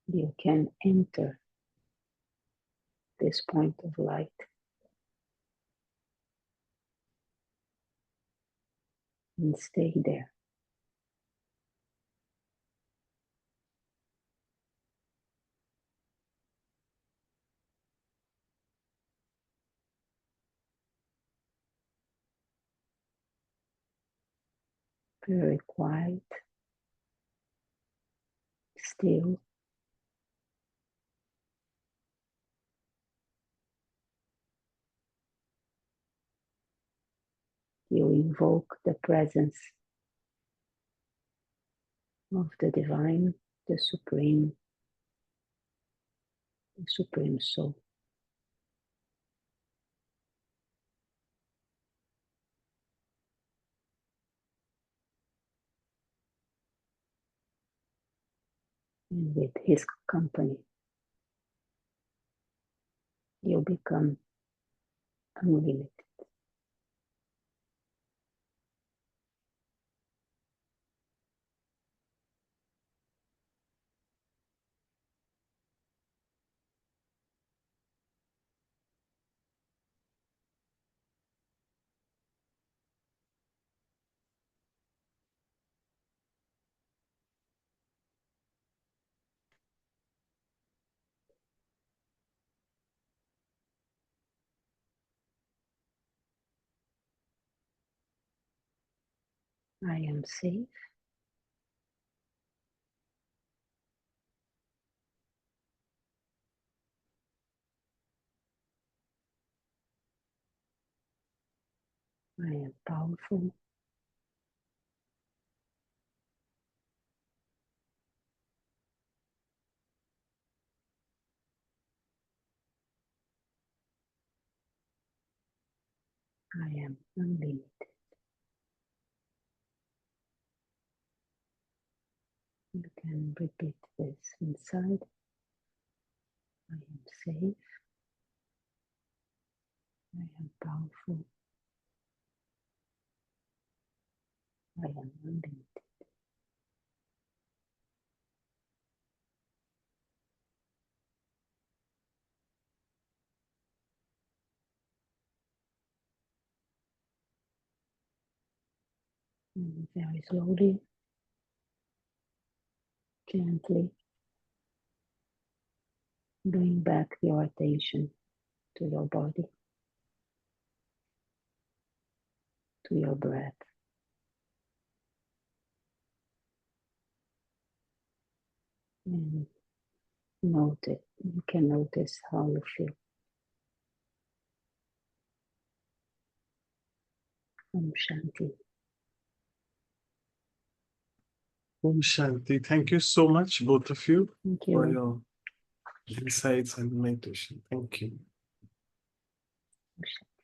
S17: You can enter this point of light and stay there. Very quiet, still. You invoke the presence of the divine, the supreme soul. And with his company, you become unlimited. I am safe. I am powerful. I am unlimited. You can repeat this inside. I am safe. I am powerful. I am unlimited. And very slowly, gently bring back your attention to your body, to your breath. And notice, you can notice how you feel. Om Shanti.
S1: Om Shanti. Thank you so much, both of you,
S17: Thank
S1: for
S17: you.
S1: your insights and meditation. Thank you.
S17: Om Shanti.